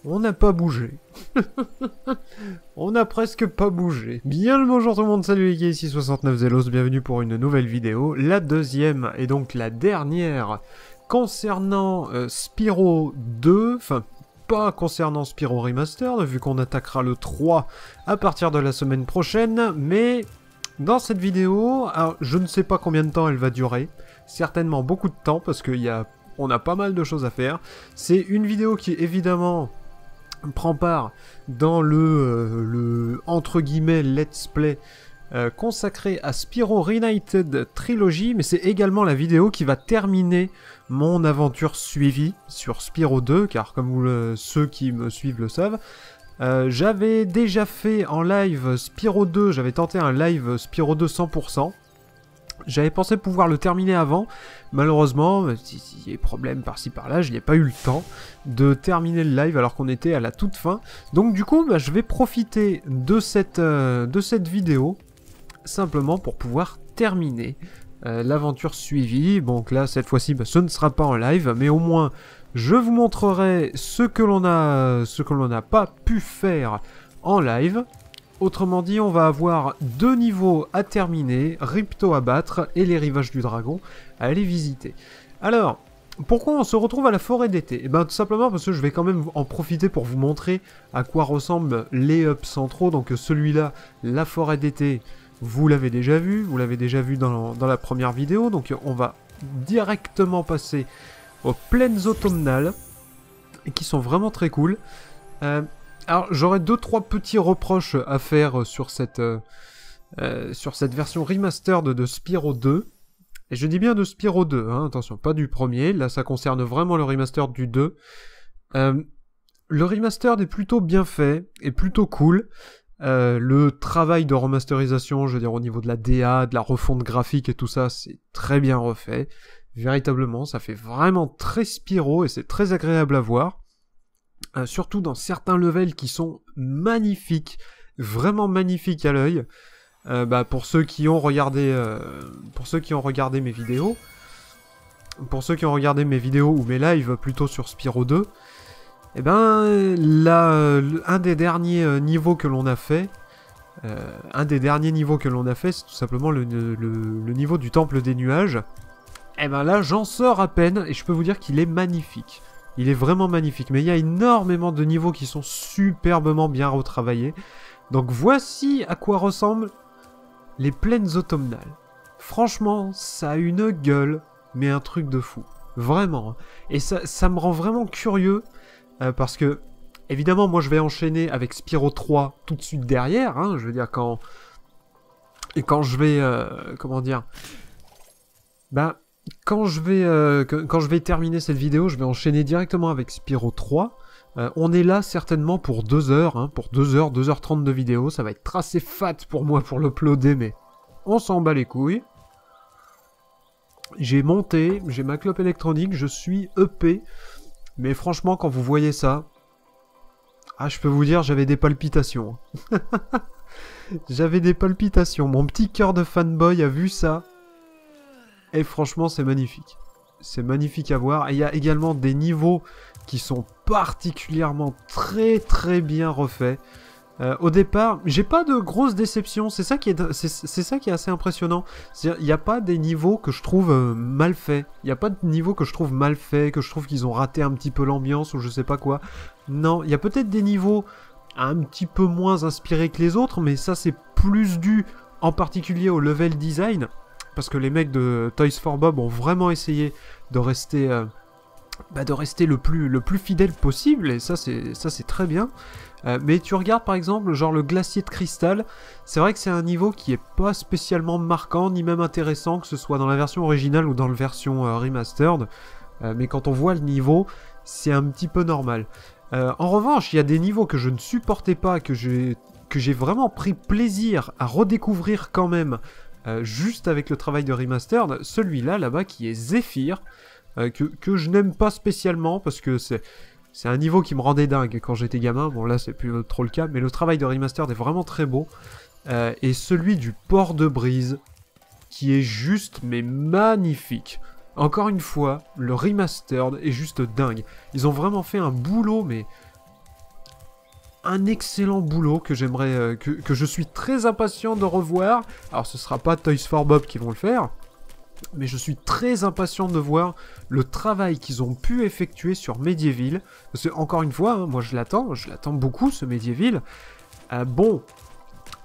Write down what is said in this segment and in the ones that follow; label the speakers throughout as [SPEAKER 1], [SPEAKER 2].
[SPEAKER 1] On n'a pas bougé. On n'a presque pas bougé. Bien le bonjour tout le monde, salut les gars, ici 69 Zelos, bienvenue pour une nouvelle vidéo. La deuxième et donc la dernière concernant Spyro 2, enfin pas concernant Spyro Remastered, vu qu'on attaquera le 3 à partir de la semaine prochaine, mais dans cette vidéo, alors, je ne sais pas combien de temps elle va durer, certainement beaucoup de temps parce on a pas mal de choses à faire. C'est une vidéo qui évidemment prend part dans le entre guillemets let's play consacré à Spyro Reignited Trilogy, mais c'est également la vidéo qui va terminer mon aventure suivie sur Spyro 2, car comme ceux qui me suivent le savent, j'avais déjà fait en live Spyro 2, j'avais tenté un live Spyro 2 100%. J'avais pensé pouvoir le terminer avant, malheureusement, s'il y a des problèmes par-ci par-là, je n'ai pas eu le temps de terminer le live alors qu'on était à la toute fin. Donc du coup, je vais profiter de cette vidéo, simplement pour pouvoir terminer l'aventure suivie. Donc là, cette fois-ci, ce ne sera pas en live, mais au moins, je vous montrerai ce que l'on n'a pas pu faire en live. Autrement dit, on va avoir 2 niveaux à terminer, Ripto à battre et les rivages du dragon à aller visiter. Alors, pourquoi on se retrouve à la forêt d'été? Eh bien, tout simplement parce que je vais quand même en profiter pour vous montrer à quoi ressemblent les hubs centraux. Donc celui-là, la forêt d'été, vous l'avez déjà vu dans la première vidéo. Donc on va directement passer aux plaines automnales, qui sont vraiment très cool. Alors, j'aurais 2-3 petits reproches à faire sur cette version remastered de Spyro 2. Et je dis bien de Spyro 2, hein, attention, pas du premier. Là, ça concerne vraiment le remastered du 2. Le remastered est plutôt bien fait, et plutôt cool. Le travail de remasterisation, je veux dire, au niveau de la DA, de la refonte graphique et tout ça, c'est très bien refait. Véritablement, ça fait vraiment très Spyro, et c'est très agréable à voir. Surtout dans certains levels qui sont magnifiques, vraiment magnifiques à l'œil. Pour ceux qui ont regardé mes vidéos, ou mes lives plutôt sur Spyro 2, et là, un des derniers niveaux que l'on a fait, c'est tout simplement le niveau du temple des nuages. Et là, j'en sors à peine et je peux vous dire qu'il est magnifique. Il est vraiment magnifique, mais il y a énormément de niveaux qui sont superbement bien retravaillés. Donc voici à quoi ressemblent les plaines automnales. Franchement, ça a une gueule, mais un truc de fou. Vraiment. Et ça me rend vraiment curieux, parce que, évidemment, moi je vais enchaîner avec Spyro 3 tout de suite derrière. Hein, je veux dire, quand je vais... comment dire... Quand je vais terminer cette vidéo, je vais enchaîner directement avec Spyro 3. On est là certainement pour 2 heures, hein, pour 2 heures, 2h30 de vidéo. Ça va être assez fat pour moi pour l'uploader, mais on s'en bat les couilles. J'ai monté, j'ai ma clope électronique, je suis EP. Mais franchement, quand vous voyez ça, je peux vous dire, j'avais des palpitations. J'avais des palpitations. Mon petit cœur de fanboy a vu ça. Et franchement, c'est magnifique. C'est magnifique à voir. Et il y a également des niveaux qui sont particulièrement très très bien refaits. Au départ, j'ai pas de grosses déceptions. C'est ça qui est assez impressionnant. Il n'y a pas des niveaux que je trouve mal faits. Il n'y a pas de niveaux que je trouve mal faits, que je trouve qu'ils ont raté un petit peu l'ambiance ou je sais pas quoi. Non, il y a peut-être des niveaux un petit peu moins inspirés que les autres, mais ça c'est plus dû en particulier au level design. Parce que les mecs de Toys for Bob ont vraiment essayé de rester, le plus fidèle possible, et ça c'est très bien. Mais tu regardes par exemple, genre le glacier de cristal, c'est vrai que c'est un niveau qui est pas spécialement marquant, ni même intéressant, que ce soit dans la version originale ou dans la version remastered. Mais quand on voit le niveau, c'est un petit peu normal. En revanche, il y a des niveaux que je ne supportais pas, que j'ai vraiment pris plaisir à redécouvrir quand même, juste avec le travail de remastered, celui-là, là-bas, qui est Zephyr, que je n'aime pas spécialement, parce que c'est un niveau qui me rendait dingue quand j'étais gamin. Bon, là, c'est plus trop le cas, mais le travail de remastered est vraiment très beau. Et celui du port de Brise, qui est juste, mais magnifique. Encore une fois, le remastered est juste dingue. Ils ont vraiment fait un boulot, mais un excellent boulot que j'aimerais, que je suis très impatient de revoir. Alors ce sera pas Toys for Bob qui vont le faire, mais je suis très impatient de voir le travail qu'ils ont pu effectuer sur Medieval. Parce que, encore une fois, hein, moi je l'attends beaucoup ce Medieval. Bon,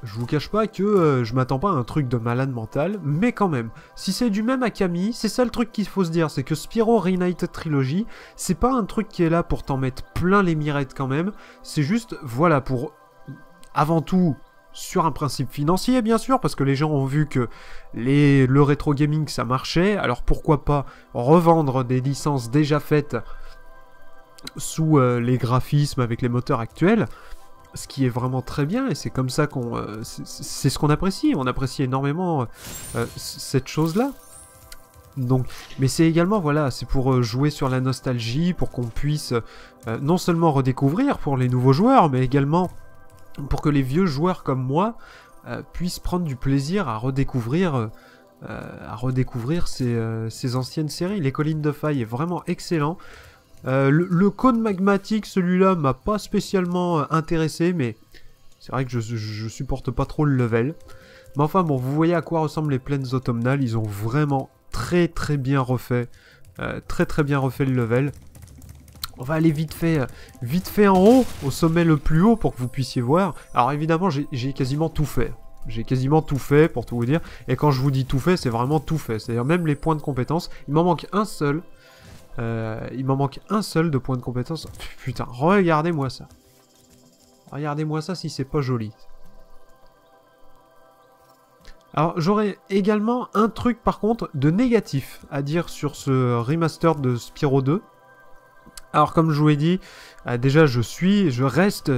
[SPEAKER 1] je vous cache pas que je m'attends pas à un truc de malade mental, mais quand même, si c'est du même Akami, c'est ça le truc qu'il faut se dire, c'est que Spyro Reignited Trilogy, c'est pas un truc qui est là pour t'en mettre plein les mirettes quand même, c'est juste, voilà, pour, avant tout, sur un principe financier bien sûr, parce que les gens ont vu que le rétro gaming ça marchait, alors pourquoi pas revendre des licences déjà faites sous les graphismes avec les moteurs actuels, ce qui est vraiment très bien, et c'est comme ça qu'on... c'est ce qu'on apprécie, on apprécie énormément cette chose-là. Donc, mais c'est également, voilà, c'est pour jouer sur la nostalgie, pour qu'on puisse non seulement redécouvrir pour les nouveaux joueurs, mais également pour que les vieux joueurs comme moi puissent prendre du plaisir à redécouvrir ces anciennes séries. Les Collines de Faille est vraiment excellent. Le Cône magmatique, celui-là, m'a pas spécialement intéressé, mais c'est vrai que je supporte pas trop le level. Mais enfin bon, vous voyez à quoi ressemblent les plaines automnales, ils ont vraiment très bien refait, très bien refait le level. On va aller vite fait en haut, au sommet le plus haut pour que vous puissiez voir. Alors évidemment, j'ai quasiment tout fait. J'ai quasiment tout fait, pour tout vous dire. Et quand je vous dis tout fait, c'est vraiment tout fait. C'est-à-dire même les points de compétence. Il m'en manque un seul. Il m'en manque un seul de points de compétence. Putain, regardez-moi ça. Regardez-moi ça si c'est pas joli. Alors, j'aurais également un truc, par contre, de négatif à dire sur ce remaster de Spyro 2. Alors, comme je vous l'ai dit, déjà, je reste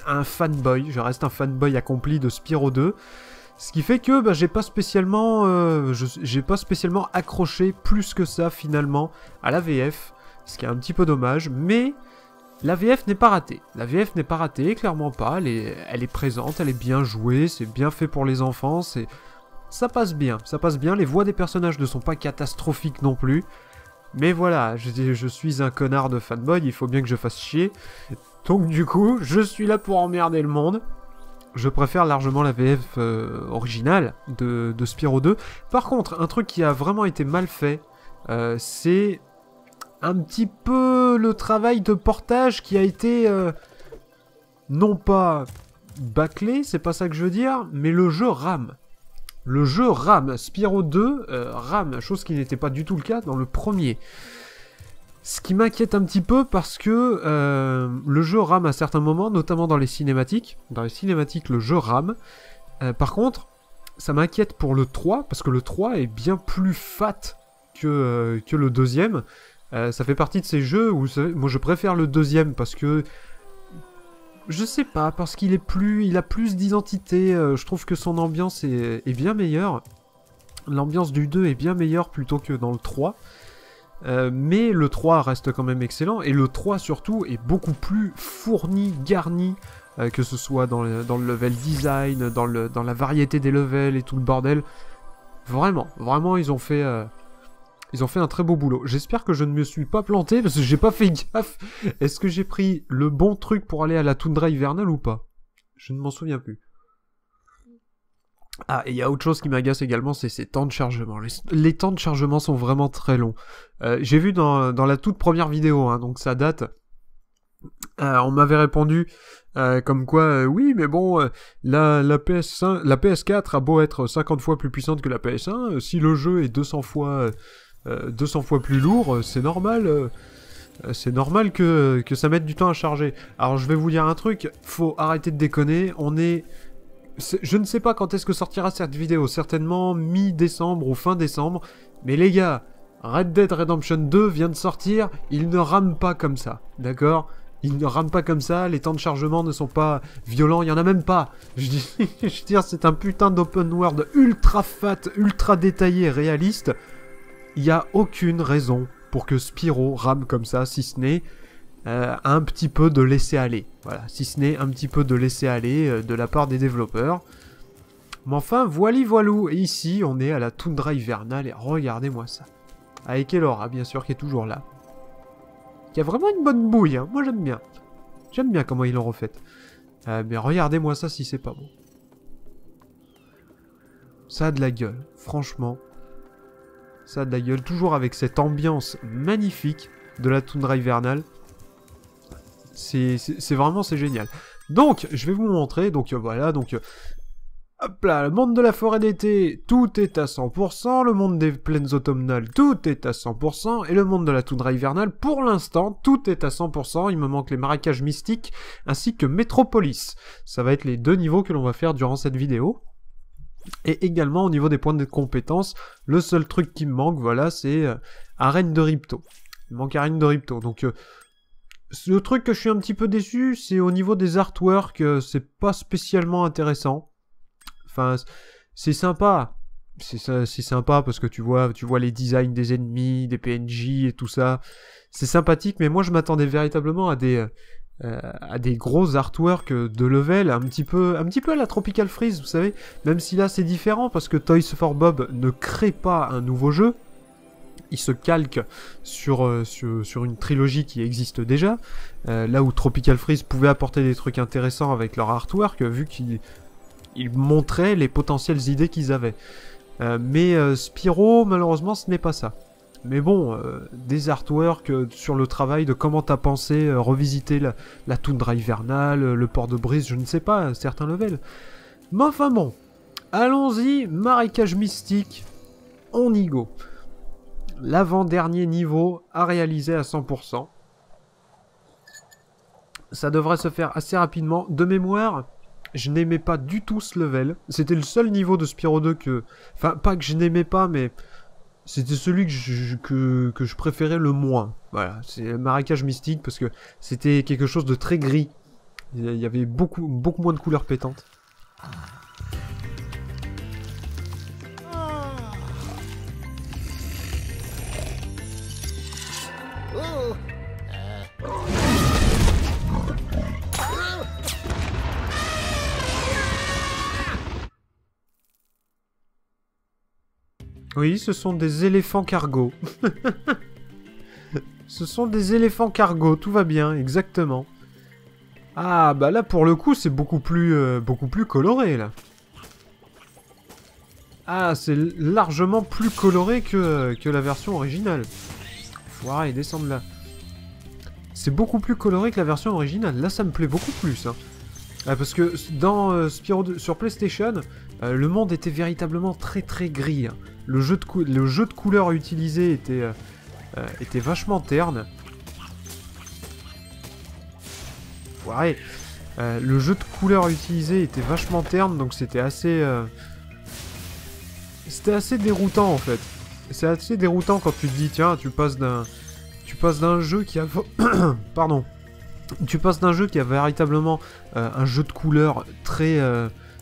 [SPEAKER 1] un fanboy accompli de Spyro 2. Ce qui fait que j'ai pas spécialement accroché plus que ça, finalement, à la VF. Ce qui est un petit peu dommage, mais la VF n'est pas ratée. La VF n'est pas ratée, clairement pas. Elle est présente, elle est bien jouée, c'est bien fait pour les enfants, ça passe bien, les voix des personnages ne sont pas catastrophiques non plus. Mais voilà, je suis un connard de fanboy, il faut bien que je fasse chier. Donc du coup, je suis là pour emmerder le monde. Je préfère largement la VF originale de Spyro 2. Par contre, un truc qui a vraiment été mal fait, c'est un petit peu le travail de portage qui a été non pas bâclé, c'est pas ça que je veux dire, mais le jeu rame. Le jeu rame, Spyro 2 rame, chose qui n'était pas du tout le cas dans le premier. Ce qui m'inquiète un petit peu parce que le jeu rame à certains moments, notamment dans les cinématiques. Dans les cinématiques, le jeu rame. Par contre, ça m'inquiète pour le 3, parce que le 3 est bien plus fat que le deuxième. Ça fait partie de ces jeux où moi je préfère le deuxième parce que... Je sais pas, parce qu'il il a plus d'identité, je trouve que son ambiance est bien meilleure. L'ambiance du 2 est bien meilleure plutôt que dans le 3. Mais le 3 reste quand même excellent, et le 3 surtout est beaucoup plus fourni, garni, que ce soit dans le level design, dans la variété des levels et tout le bordel. Vraiment, ils ont fait un très beau boulot. J'espère que je ne me suis pas planté, parce que j'ai pas fait gaffe. Est-ce que j'ai pris le bon truc pour aller à la toundra hivernale ou pas? Je ne m'en souviens plus. Ah, et il y a autre chose qui m'agace également, c'est ces temps de chargement. Les temps de chargement sont vraiment très longs. J'ai vu dans la toute première vidéo, hein, donc ça date. On m'avait répondu comme quoi, oui, mais bon, la PS4 a beau être 50 fois plus puissante que la PS1, si le jeu est 200 fois plus lourd, c'est normal. C'est normal que ça mette du temps à charger. Alors je vais vous dire un truc, faut arrêter de déconner, je ne sais pas quand est-ce que sortira cette vidéo, certainement mi-décembre ou fin décembre, mais les gars, Red Dead Redemption 2 vient de sortir, il ne rame pas comme ça, d'accord? Il ne rame pas comme ça, les temps de chargement ne sont pas violents, il n'y en a même pas. Je veux dire, c'est un putain d'open world ultra fat, ultra détaillé, réaliste. Il n'y a aucune raison pour que Spyro rame comme ça, si ce n'est un petit peu de laisser aller. Voilà, si ce n'est un petit peu de laisser aller de la part des développeurs. Mais enfin, voilou. Et ici, on est à la toundra hivernale, et regardez-moi ça. Avec Elora, bien sûr, qui est toujours là. Qui a vraiment une bonne bouille, hein. Moi j'aime bien. J'aime bien comment ils l'ont refaite. Mais regardez-moi ça si c'est pas bon. Ça a de la gueule, franchement. Ça a de la gueule, toujours avec cette ambiance magnifique de la toundra hivernale. C'est vraiment, c'est génial. Donc, je vais vous montrer, donc voilà, donc... hop là, le monde de la forêt d'été, tout est à 100%, le monde des plaines automnales, tout est à 100%, et le monde de la toundra hivernale, pour l'instant, tout est à 100%, il me manque les marécages mystiques, ainsi que Métropolis. Ça va être les 2 niveaux que l'on va faire durant cette vidéo. Et également, au niveau des points de compétences, le seul truc qui me manque, voilà, c'est Arène de Ripto. Il me manque Arène de Ripto, donc... le truc que je suis un petit peu déçu, c'est au niveau des artworks, c'est pas spécialement intéressant. Enfin, c'est sympa. C'est sympa parce que tu vois les designs des ennemis, des PNJ et tout ça. C'est sympathique, mais moi je m'attendais véritablement à des gros artworks de level, un petit peu à la Tropical Freeze, vous savez. Même si là c'est différent parce que Toys for Bob ne crée pas un nouveau jeu. Il se calque sur une trilogie qui existe déjà. Là où Tropical Freeze pouvait apporter des trucs intéressants avec leur artwork, vu qu'ils montraient les potentielles idées qu'ils avaient. Mais Spyro, malheureusement, ce n'est pas ça. Mais bon, des artworks sur le travail de comment t'as pensé revisiter la toundra hivernale, le port de brise, je ne sais pas, certains levels. Mais enfin bon, allons-y, marécage mystique, on y go. L'avant-dernier niveau à réaliser à 100%. Ça devrait se faire assez rapidement. De mémoire, je n'aimais pas du tout ce level. C'était le seul niveau de Spyro 2 que... Enfin, pas que je n'aimais pas, mais... C'était celui que je préférais le moins. Voilà, c'est le marécage mystique parce que c'était quelque chose de très gris. Il y avait beaucoup moins de couleurs pétantes. Oui, ce sont des éléphants cargo. Ce sont des éléphants cargo, tout va bien, exactement. Ah, bah là, pour le coup, c'est beaucoup plus coloré, là. Ah, c'est largement plus coloré que la version originale. Faut descendre là. C'est beaucoup plus coloré que la version originale. Là, ça me plaît beaucoup plus, hein. Parce que dans Spyro 2, sur PlayStation, le monde était véritablement très très gris, hein. Le jeu de couleurs utilisé était vachement terne. Ouais. Le jeu de couleurs utilisé était vachement terne, donc c'était assez déroutant en fait. C'est assez déroutant quand tu te dis tiens, tu passes d'un jeu qui a pardon. Tu passes d'un jeu qui a véritablement un jeu de couleurs très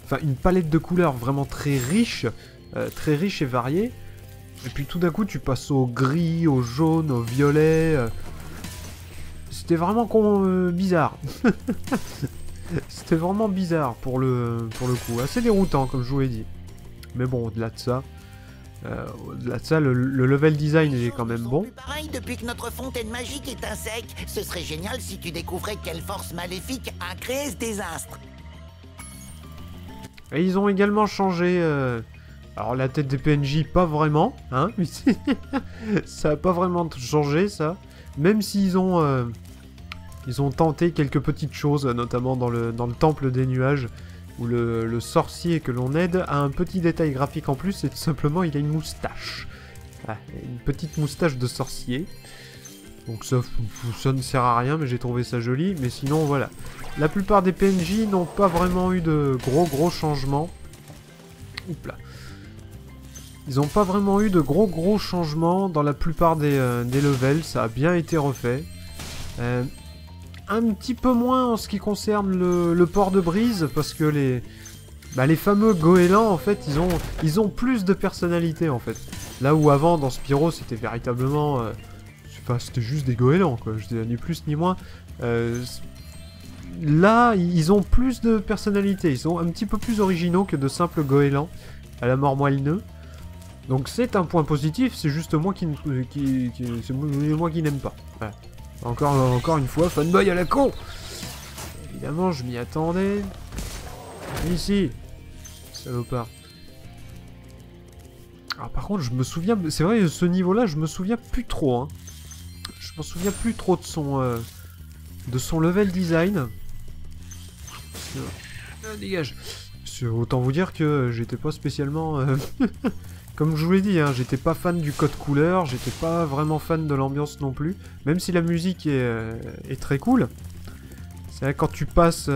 [SPEAKER 1] enfin une palette de couleurs vraiment très riche et variée. Et puis tout d'un coup tu passes au gris, au jaune, au violet. C'était vraiment bizarre. C'était vraiment bizarre pour le coup. Assez déroutant comme je vous l'ai dit. Mais bon, au-delà de ça, le level design est quand même bon.
[SPEAKER 2] Pareil depuis que notre fontaine magique est un sec. Ce serait génial si tu découvrais quelle force maléfique a créé ce désastre.
[SPEAKER 1] Et ils ont également changé... alors la tête des PNJ, pas vraiment, hein. Ça a pas vraiment changé, ça. Même s'ils ont... ils ont tenté quelques petites choses, notamment dans le temple des nuages, où le sorcier que l'on aide a un petit détail graphique en plus, c'est tout simplement il a une moustache. Ah, une petite moustache de sorcier. Donc ça ne sert à rien, mais j'ai trouvé ça joli. Mais sinon, voilà. La plupart des PNJ n'ont pas vraiment eu de gros changements. Oups là. Ils n'ont pas vraiment eu de gros changements dans la plupart des levels. Ça a bien été refait. Un petit peu moins en ce qui concerne le port de brise, parce que les fameux goélands, en fait, ils ont plus de personnalité, en fait. Là où avant, dans Spyro, c'était véritablement... enfin, c'était juste des goélands, quoi. Je dis ni plus ni moins. Là, ils ont plus de personnalité. Ils sont un petit peu plus originaux que de simples goélands à la mort moelleux. Donc c'est un point positif, c'est juste moi qui n'aime pas. Voilà. Encore une fois, fanboy à la con. Évidemment, je m'y attendais. Ici. Salopard. Alors par contre, je me souviens... C'est vrai, ce niveau-là, je me souviens plus trop. Hein. Je me souviens plus trop de son level design. Dégage. Autant vous dire que j'étais pas spécialement... Comme je vous l'ai dit, hein, j'étais pas fan du code couleur, j'étais pas vraiment fan de l'ambiance non plus. Même si la musique est très cool. C'est vrai, quand tu passes...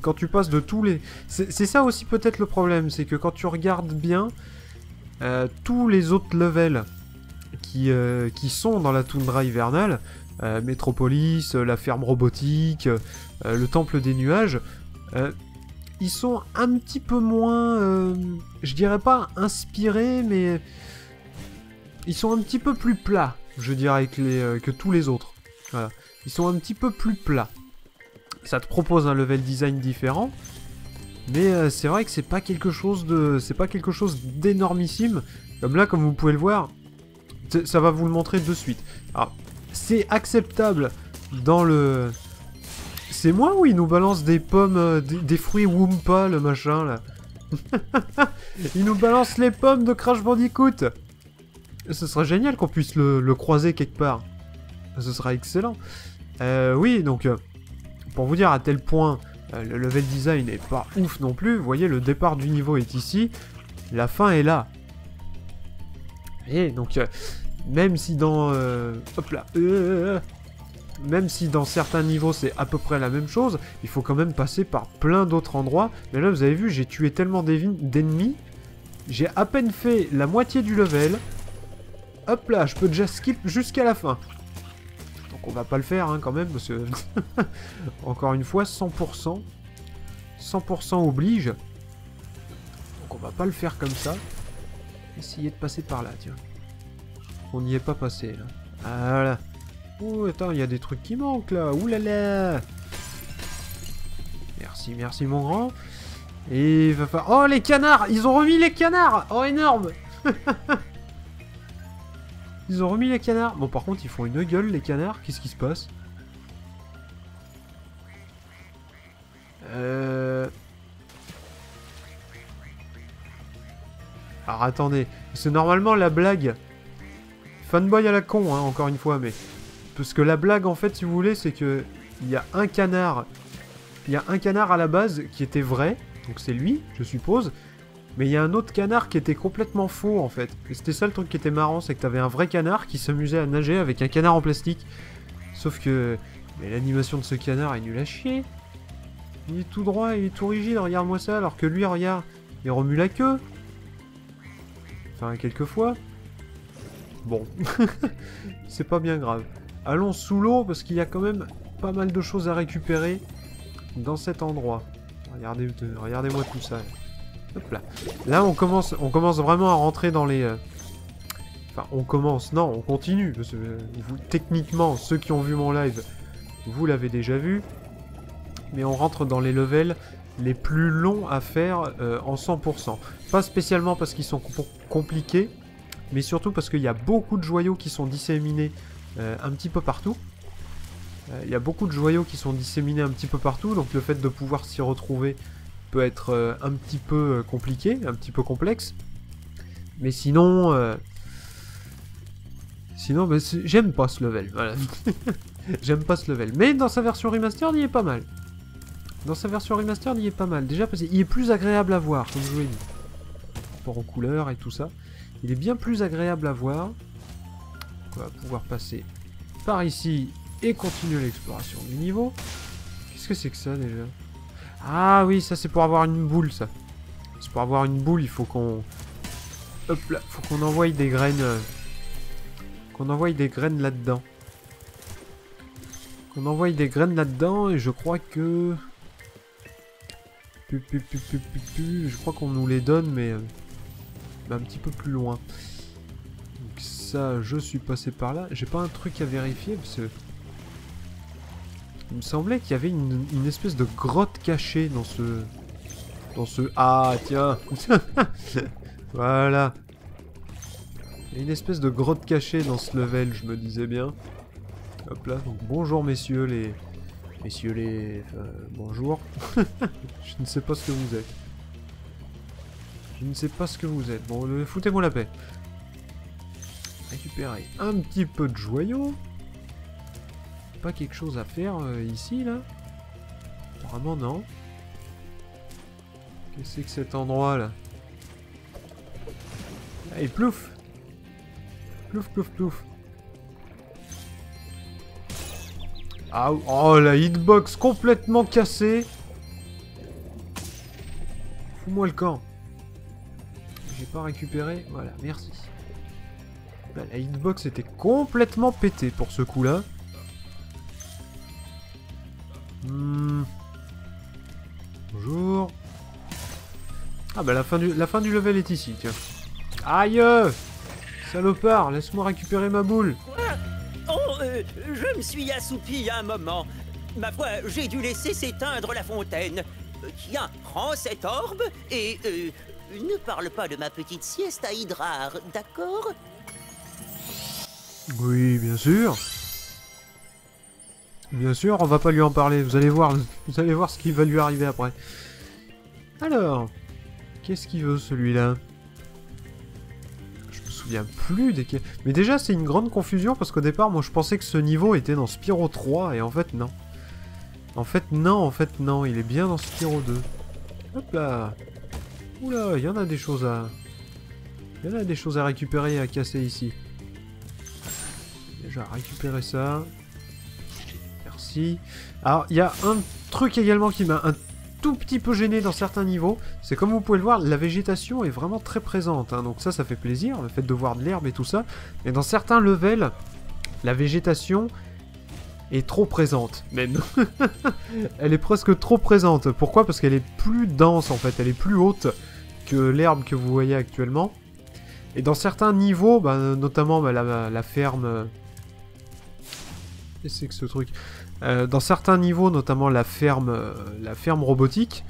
[SPEAKER 1] Quand tu passes de tous les... C'est ça aussi peut-être le problème, c'est que quand tu regardes bien, tous les autres levels qui sont dans la toundra hivernale, Métropolis, la ferme robotique, le temple des nuages, ils sont un petit peu moins, je dirais pas inspirés, mais ils sont un petit peu plus plats, je dirais, que tous les autres. Voilà. Ils sont un petit peu plus plats. Ça te propose un level design différent, mais c'est vrai que c'est pas quelque chose d'énormissime. Comme là, comme vous pouvez le voir, ça va vous le montrer de suite. Alors, c'est acceptable dans le... C'est moi où il nous balance des pommes, des fruits Wumpa, le machin, là. Il nous balance les pommes de Crash Bandicoot. Ce serait génial qu'on puisse le croiser quelque part. Ce sera excellent. Oui, donc... pour vous dire à tel point, le level design n'est pas ouf non plus. Vous voyez, le départ du niveau est ici. La fin est là. Et donc... même si dans... hop là... même si dans certains niveaux c'est à peu près la même chose, il faut quand même passer par plein d'autres endroits. Mais là, vous avez vu, j'ai tué tellement d'ennemis. J'ai à peine fait la moitié du level. Hop là, je peux déjà skip jusqu'à la fin. Donc on va pas le faire hein, quand même, parce que... encore une fois, 100%. 100% oblige. Donc on va pas le faire comme ça. Essayer de passer par là, tiens. On n'y est pas passé, là. Voilà. Oh, attends, il y a des trucs qui manquent, là. Ouh là là. Merci, merci, mon grand. Et il va falloir... Oh, les canards! Ils ont remis les canards! Oh, énorme. Ils ont remis les canards. Bon, par contre, ils font une gueule, les canards. Qu'est-ce qui se passe? Alors, attendez. C'est normalement la blague... Fanboy à la con, hein, encore une fois, mais... Parce que la blague, en fait, si vous voulez, c'est que... Il y a un canard... Il y a un canard à la base qui était vrai. Donc c'est lui, je suppose. Mais il y a un autre canard qui était complètement faux, en fait. Et c'était ça le truc qui était marrant, c'est que t'avais un vrai canard qui s'amusait à nager avec un canard en plastique. Sauf que... Mais l'animation de ce canard est nulle à chier. Il est tout droit, il est tout rigide, regarde-moi ça. Alors que lui, regarde, il remue la queue. Enfin, quelquefois. Bon, c'est pas bien grave. Allons sous l'eau parce qu'il y a quand même pas mal de choses à récupérer dans cet endroit. Regardez-moi tout ça. Hop là. Là, on commence vraiment à rentrer dans les... Enfin, on commence. Non, on continue. Parce que techniquement, ceux qui ont vu mon live, vous l'avez déjà vu. Mais on rentre dans les levels les plus longs à faire en 100%. Pas spécialement parce qu'ils sont compliqués. Mais surtout parce qu'il y a beaucoup de joyaux qui sont disséminés un petit peu partout. Il y a beaucoup de joyaux qui sont disséminés un petit peu partout, donc le fait de pouvoir s'y retrouver peut être un petit peu compliqué, un petit peu complexe. Mais sinon... Sinon, bah, j'aime pas ce level, voilà. J'aime pas ce level. Mais dans sa version remastered, il est pas mal. Dans sa version remastered, il est pas mal. Déjà parce qu'il est plus agréable à voir, comme je vous l'ai dit. Par rapport aux couleurs et tout ça. Il est bien plus agréable à voir. On va pouvoir passer par ici et continuer l'exploration du niveau. Qu'est-ce que c'est que ça déjà? Ah oui, ça c'est pour avoir une boule, ça. C'est pour avoir une boule, il faut qu'on... Hop là, faut qu'on envoie des graines... Qu'on envoie des graines là-dedans. Qu'on envoie des graines là-dedans et je crois que... Je crois qu'on nous les donne, mais un petit peu plus loin. Donc ça, je suis passé par là. J'ai pas un truc à vérifier parce que... Il me semblait qu'il y avait une espèce de grotte cachée dans ce... Ah, tiens. Voilà. Il y a une espèce de grotte cachée dans ce level, je me disais bien. Hop là. Donc bonjour messieurs Messieurs les... bonjour. Je ne sais pas ce que vous êtes. Je ne sais pas ce que vous êtes. Bon, foutez-moi la paix. Récupérer un petit peu de joyaux. Pas quelque chose à faire ici, là? Apparemment, non. Qu'est-ce que c'est que cet endroit, là? Allez, plouf! Plouf, plouf, plouf. Ah, oh, la hitbox complètement cassée. Fous-moi le camp. J'ai pas récupéré. Voilà, merci. Là, la hitbox était complètement pétée pour ce coup-là. Bonjour. Ah bah la fin du level est ici, tiens. Aïe! Salopard, laisse-moi récupérer ma boule.
[SPEAKER 3] Oh, je me suis assoupi un moment. Ma foi, j'ai dû laisser s'éteindre la fontaine. Tiens, prends cette orbe et... ne parle pas de ma petite sieste à Hydrar, d'accord?
[SPEAKER 1] Oui, bien sûr. Bien sûr, on va pas lui en parler. Vous allez voir ce qui va lui arriver après. Alors, qu'est-ce qu'il veut celui-là? Je me souviens plus des... Mais déjà, c'est une grande confusion parce qu'au départ, moi, je pensais que ce niveau était dans Spyro 3 et en fait, non. En fait, non. Il est bien dans Spyro 2. Hop là. Oula, il y en a des choses à... Il y en a des choses à récupérer et à casser ici. Déjà, récupérer ça. Merci. Alors, il y a un truc également qui m'a un tout petit peu gêné dans certains niveaux. C'est comme vous pouvez le voir, la végétation est vraiment très présente. Hein, donc ça fait plaisir, le fait de voir de l'herbe et tout ça. Mais dans certains levels, la végétation est trop présente. Même. Elle est presque trop présente. Pourquoi? Parce qu'elle est plus dense en fait. Elle est plus haute que l'herbe que vous voyez actuellement. Et dans certains niveaux, bah, notamment bah, la ferme... Qu'est-ce que c'est que ce truc? Dans certains niveaux, notamment la ferme robotique,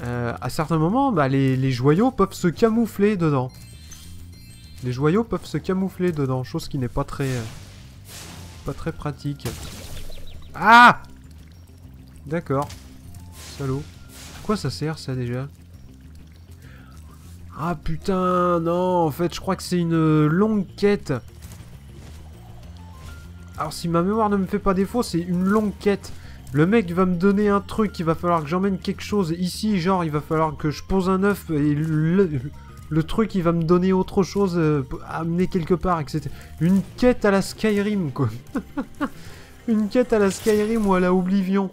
[SPEAKER 1] à certains moments, bah, les joyaux peuvent se camoufler dedans. Les joyaux peuvent se camoufler dedans, chose qui n'est pas très pratique. Ah! D'accord. Salaud. À quoi ça sert ça déjà? Ah putain, non, en fait, je crois que c'est une longue quête. Alors si ma mémoire ne me fait pas défaut, c'est une longue quête. Le mec va me donner un truc, il va falloir que j'emmène quelque chose ici, genre il va falloir que je pose un œuf et le truc il va me donner autre chose à amener quelque part, etc. Une quête à la Skyrim quoi. Une quête à la Skyrim ou à la Oblivion.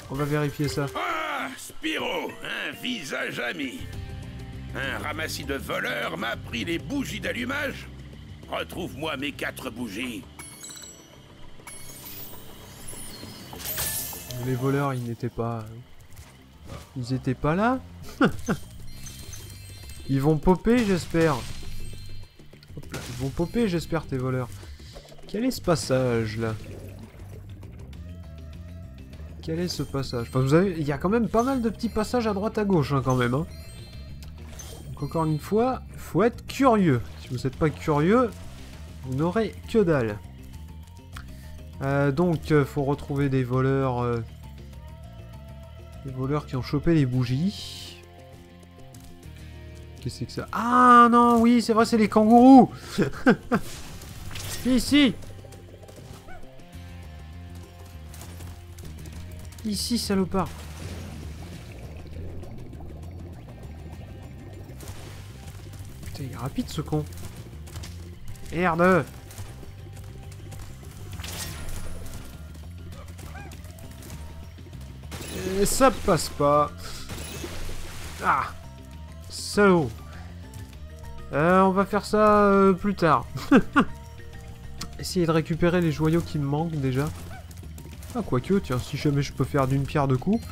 [SPEAKER 1] On va vérifier ça.
[SPEAKER 4] Ah, Spyro, un visage ami. Un ramassis de voleurs m'a pris les bougies d'allumage. Retrouve-moi mes 4 bougies.
[SPEAKER 1] Les voleurs, ils n'étaient pas... Ils étaient pas là. Ils vont popper, j'espère. Ils vont popper, j'espère, tes voleurs. Quel est ce passage, là? Quel est ce passage? Enfin, vous avez... Il y a quand même pas mal de petits passages à droite à gauche, hein, quand même. Hein. Donc, encore une fois, faut être curieux. Si vous n'êtes pas curieux, vous n'aurez que dalle. Donc, faut retrouver des voleurs... Des voleurs qui ont chopé les bougies. Qu'est-ce que c'est que ça? Ah non, oui, c'est vrai, c'est les kangourous. Ici. Ici, salopard. Putain, il est rapide, ce con. Merde. Et ça passe pas. Ah. Salaud. On va faire ça plus tard. Essayer de récupérer les joyaux qui me manquent déjà. Ah, quoique, tiens, si jamais je peux faire d'une pierre deux coups.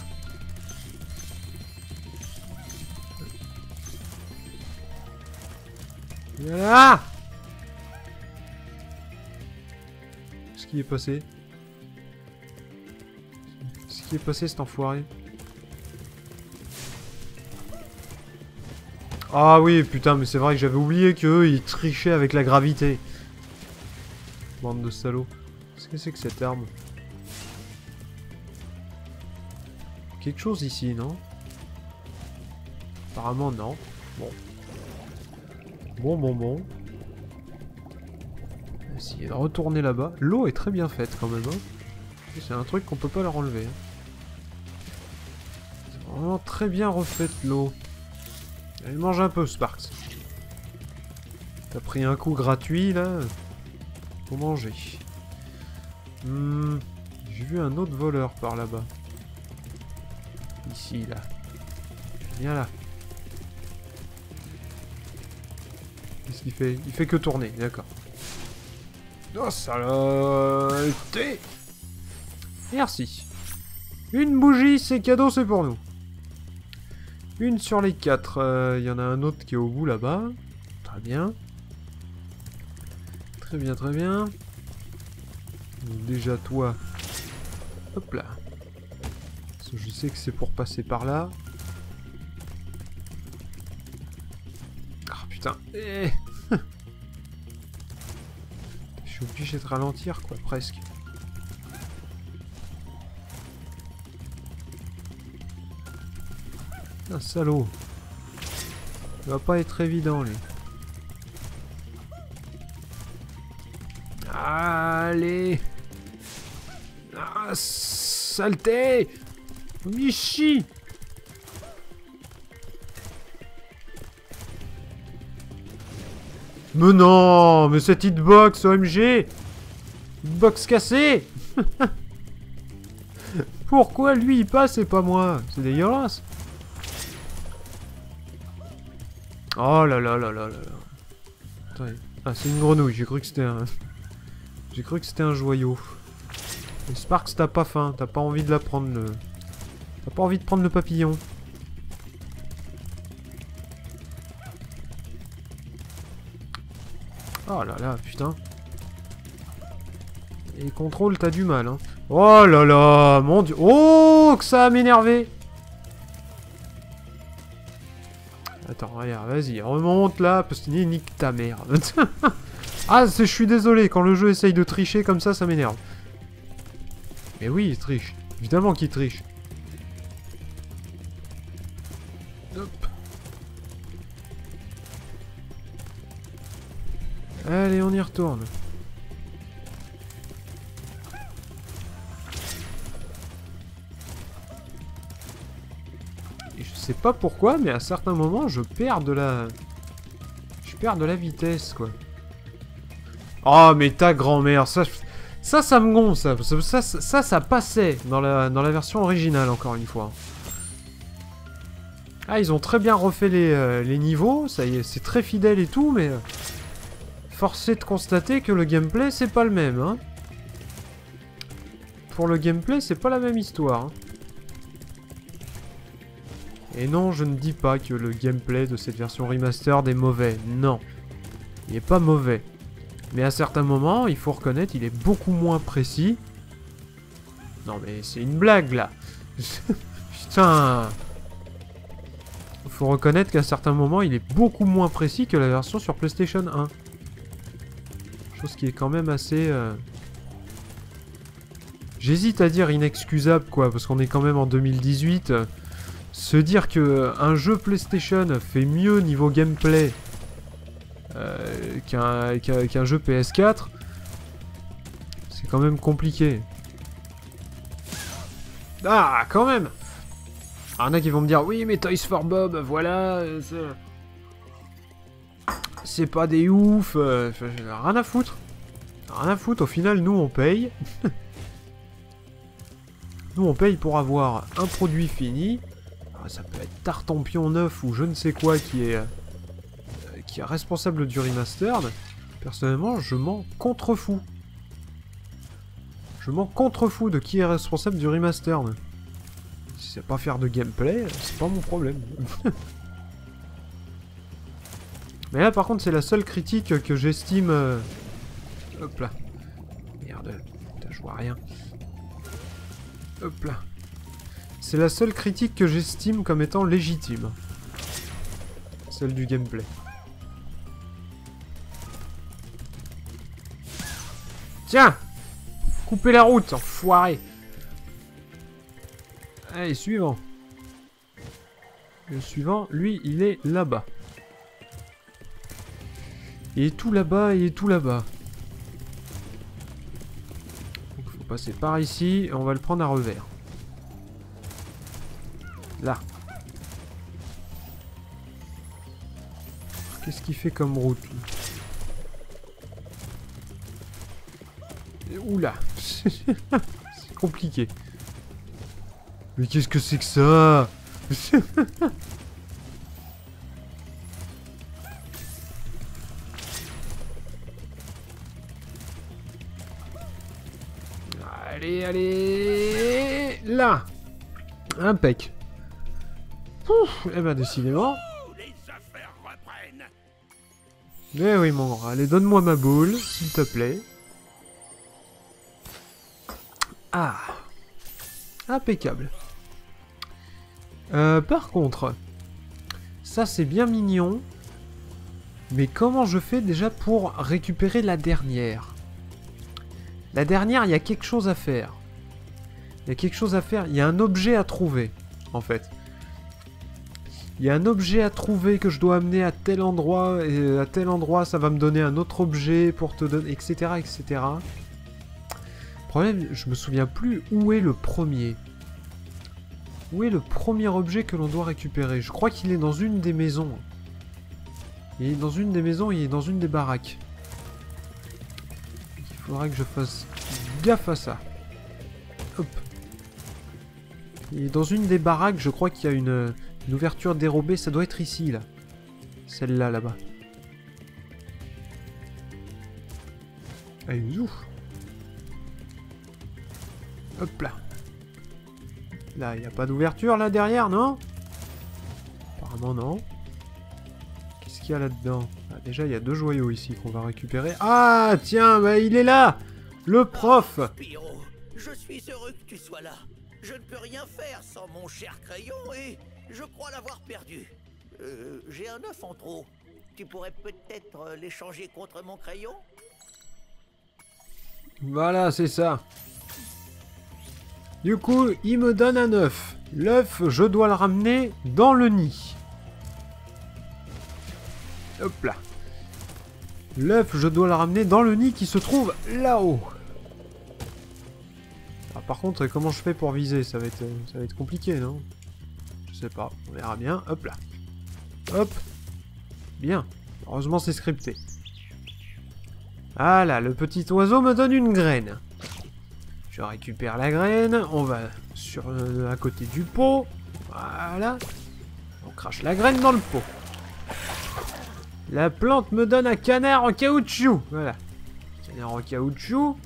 [SPEAKER 1] Voilà. Qu'est-ce qui est passé? Qu'est-ce qui est passé, cet enfoiré? Ah oui, putain, mais c'est vrai que j'avais oublié qu'eux, ils trichaient avec la gravité. Bande de salauds. Qu'est-ce que c'est que cette arme? quelque chose ici, non? Apparemment, non. Bon. Bon. On va essayer de retourner là-bas. L'eau est très bien faite quand même. Hein. C'est un truc qu'on peut pas leur enlever. Hein. C'est vraiment très bien refaite l'eau. Elle mange un peu, Sparks. T'as pris un coup gratuit là. Faut manger. J'ai vu un autre voleur par là-bas. Ici, là. Viens là. Qu'est-ce qu'il fait? Il fait que tourner, d'accord. Oh, saleté! Merci. Une bougie, c'est cadeau, c'est pour nous. Une sur les 4. Il y en a un autre qui est au bout là-bas. Très bien. Très bien. Donc, déjà, toi. Hop là. Parce que je sais que c'est pour passer par là. Ah putain. Je suis obligé de ralentir quoi, presque. Un salaud. Ça va pas être évident lui. Allez. Ah, saleté. Michi. Mais non, mais cette hitbox, OMG. Hitbox cassée. Pourquoi lui il passe et pas moi? C'est dégueulasse. Oh là là là là là là. Attendez. Ah, c'est une grenouille, j'ai cru que c'était un... J'ai cru que c'était un joyau. Et Sparks, t'as pas faim, t'as pas envie de la prendre le... T'as pas envie de prendre le papillon. Oh là là, putain. Et contrôle, t'as du mal, hein. Oh là là, mon dieu. Oh, que ça a m'énervé. Attends, regarde, vas-y, remonte là, parce que nique ta mère. Ah, je suis désolé, quand le jeu essaye de tricher comme ça m'énerve. Mais oui, il triche. Évidemment qu'il triche. Hop. Allez, on y retourne. Et je sais pas pourquoi, mais à certains moments, je perds de la... Je perds de la vitesse, quoi. Oh, mais ta grand-mère, ça me gonfle, ça passait dans la version originale, encore une fois. Ah, ils ont très bien refait les niveaux, ça y est, c'est très fidèle et tout, mais... Force est de constater que le gameplay, c'est pas le même, hein. Pour le gameplay, c'est pas la même histoire, hein. Et non, je ne dis pas que le gameplay de cette version remastered est mauvais, non. Il est pas mauvais. Mais à certains moments, il faut reconnaître, il est beaucoup moins précis. Non mais c'est une blague là. Putain. Il faut reconnaître qu'à certains moments, il est beaucoup moins précis que la version sur PlayStation 1. Chose qui est quand même assez... J'hésite à dire inexcusable quoi, parce qu'on est quand même en 2018. Se dire que un jeu PlayStation fait mieux niveau gameplay qu'un jeu PS4, c'est quand même compliqué. Ah, quand même. Alors, il y en a qui vont me dire, oui, mais Toys for Bob, voilà, c'est pas des ouf, rien à foutre. Rien à foutre, au final, nous, on paye. Nous, on paye pour avoir un produit fini. Alors, ça peut être Tartampion 9 ou je ne sais quoi qui est responsable du remastered. Personnellement, je m'en contrefous. Je m'en contrefous de qui est responsable du remastered. Si c'est pas faire de gameplay, c'est pas mon problème. Mais là, par contre, c'est la seule critique que j'estime... Hop là. Merde. Putain, je vois rien. Hop là. C'est la seule critique que j'estime comme étant légitime. Celle du gameplay. Tiens! Coupez la route, enfoiré! Allez, suivant. Le suivant, lui, il est là-bas. Il est tout là-bas, il est tout là-bas. Il faut passer par ici, et on va le prendre à revers. Là. Qu'est-ce qu'il fait comme route? Oula. C'est compliqué. Mais qu'est-ce que c'est que ça? Allez, allez. Là. Impec. Ouf, eh ben décidément.
[SPEAKER 4] Les affaires reprennent.
[SPEAKER 1] Eh oui mon grand, allez donne-moi ma boule, s'il te plaît. Ah. Impeccable. Par contre, ça c'est bien mignon. Mais comment je fais déjà pour récupérer la dernière? La dernière, il y a quelque chose à faire. Il y a quelque chose à faire, il y a un objet à trouver, en fait. Il y a un objet à trouver que je dois amener à tel endroit, et à tel endroit, ça va me donner un autre objet pour te donner, etc., etc. Le problème, je me souviens plus où est le premier. Où est le premier objet que l'on doit récupérer? Je crois qu'il est dans une des maisons. Il est dans une des maisons, il est dans une des baraques. Il faudra que je fasse gaffe à ça. Hop. Il est dans une des baraques, je crois qu'il y a une ouverture dérobée, ça doit être ici, là. Celle-là, là-bas. Allez, ouf. Hop là. Là, il n'y a pas d'ouverture, là, derrière, non? Apparemment, non. Qu'est-ce qu'il y a là-dedans? Ah, déjà, il y a 2 joyaux ici qu'on va récupérer. Ah, tiens, bah, il est là! Le prof!
[SPEAKER 2] Spyro, je suis heureux que tu sois là. Je ne peux rien faire sans mon cher crayon et je crois l'avoir perdu. J'ai un œuf en trop. Tu pourrais peut-être l'échanger contre mon crayon?
[SPEAKER 1] Voilà, c'est ça. Du coup, il me donne un œuf. L'œuf, je dois le ramener dans le nid. Hop là. L'œuf, je dois le ramener dans le nid qui se trouve là-haut. Ah, par contre, comment je fais pour viser? Ça va être compliqué, non? Je sais pas, on verra bien. Hop là. Hop. Bien. Heureusement, c'est scripté. Voilà, le petit oiseau me donne une graine. Je récupère la graine, on va sur à côté du pot. Voilà. On crache la graine dans le pot. La plante me donne un canard en caoutchouc. Voilà. Canard en caoutchouc.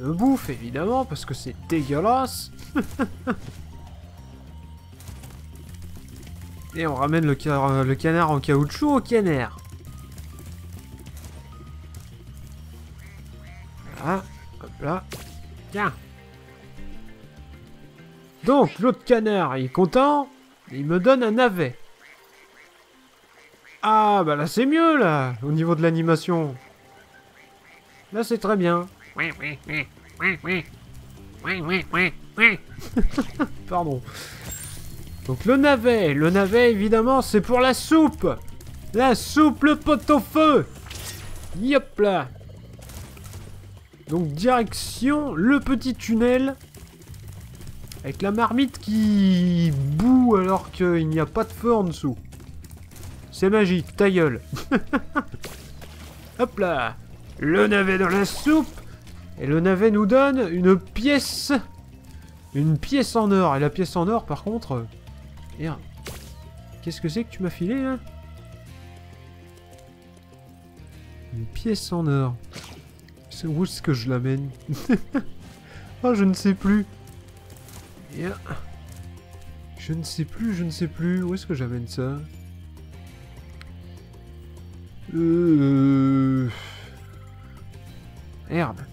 [SPEAKER 1] On le bouffe, évidemment, parce que c'est dégueulasse. Et on ramène le canard en caoutchouc au canard. Voilà. Hop là. Tiens. Donc, l'autre canard, il est content. Il me donne un navet. Ah, bah là, c'est mieux, là, au niveau de l'animation. Là, c'est très bien. Pardon. Donc, le navet, évidemment, c'est pour la soupe. La soupe, le pot-au-feu. Yop là. Donc, direction le petit tunnel. Avec la marmite qui bout alors qu'il n'y a pas de feu en dessous. C'est magique, ta gueule. Hop là. Le navet dans la soupe. Et le navet nous donne une pièce. Une pièce en or. Et la pièce en or, par contre... Merde. Qu'est-ce que c'est que tu m'as filé, là? Une pièce en or. Où est-ce que je l'amène? Oh, je ne sais plus. Yeah. Je ne sais plus. Où est-ce que j'amène ça? Merde.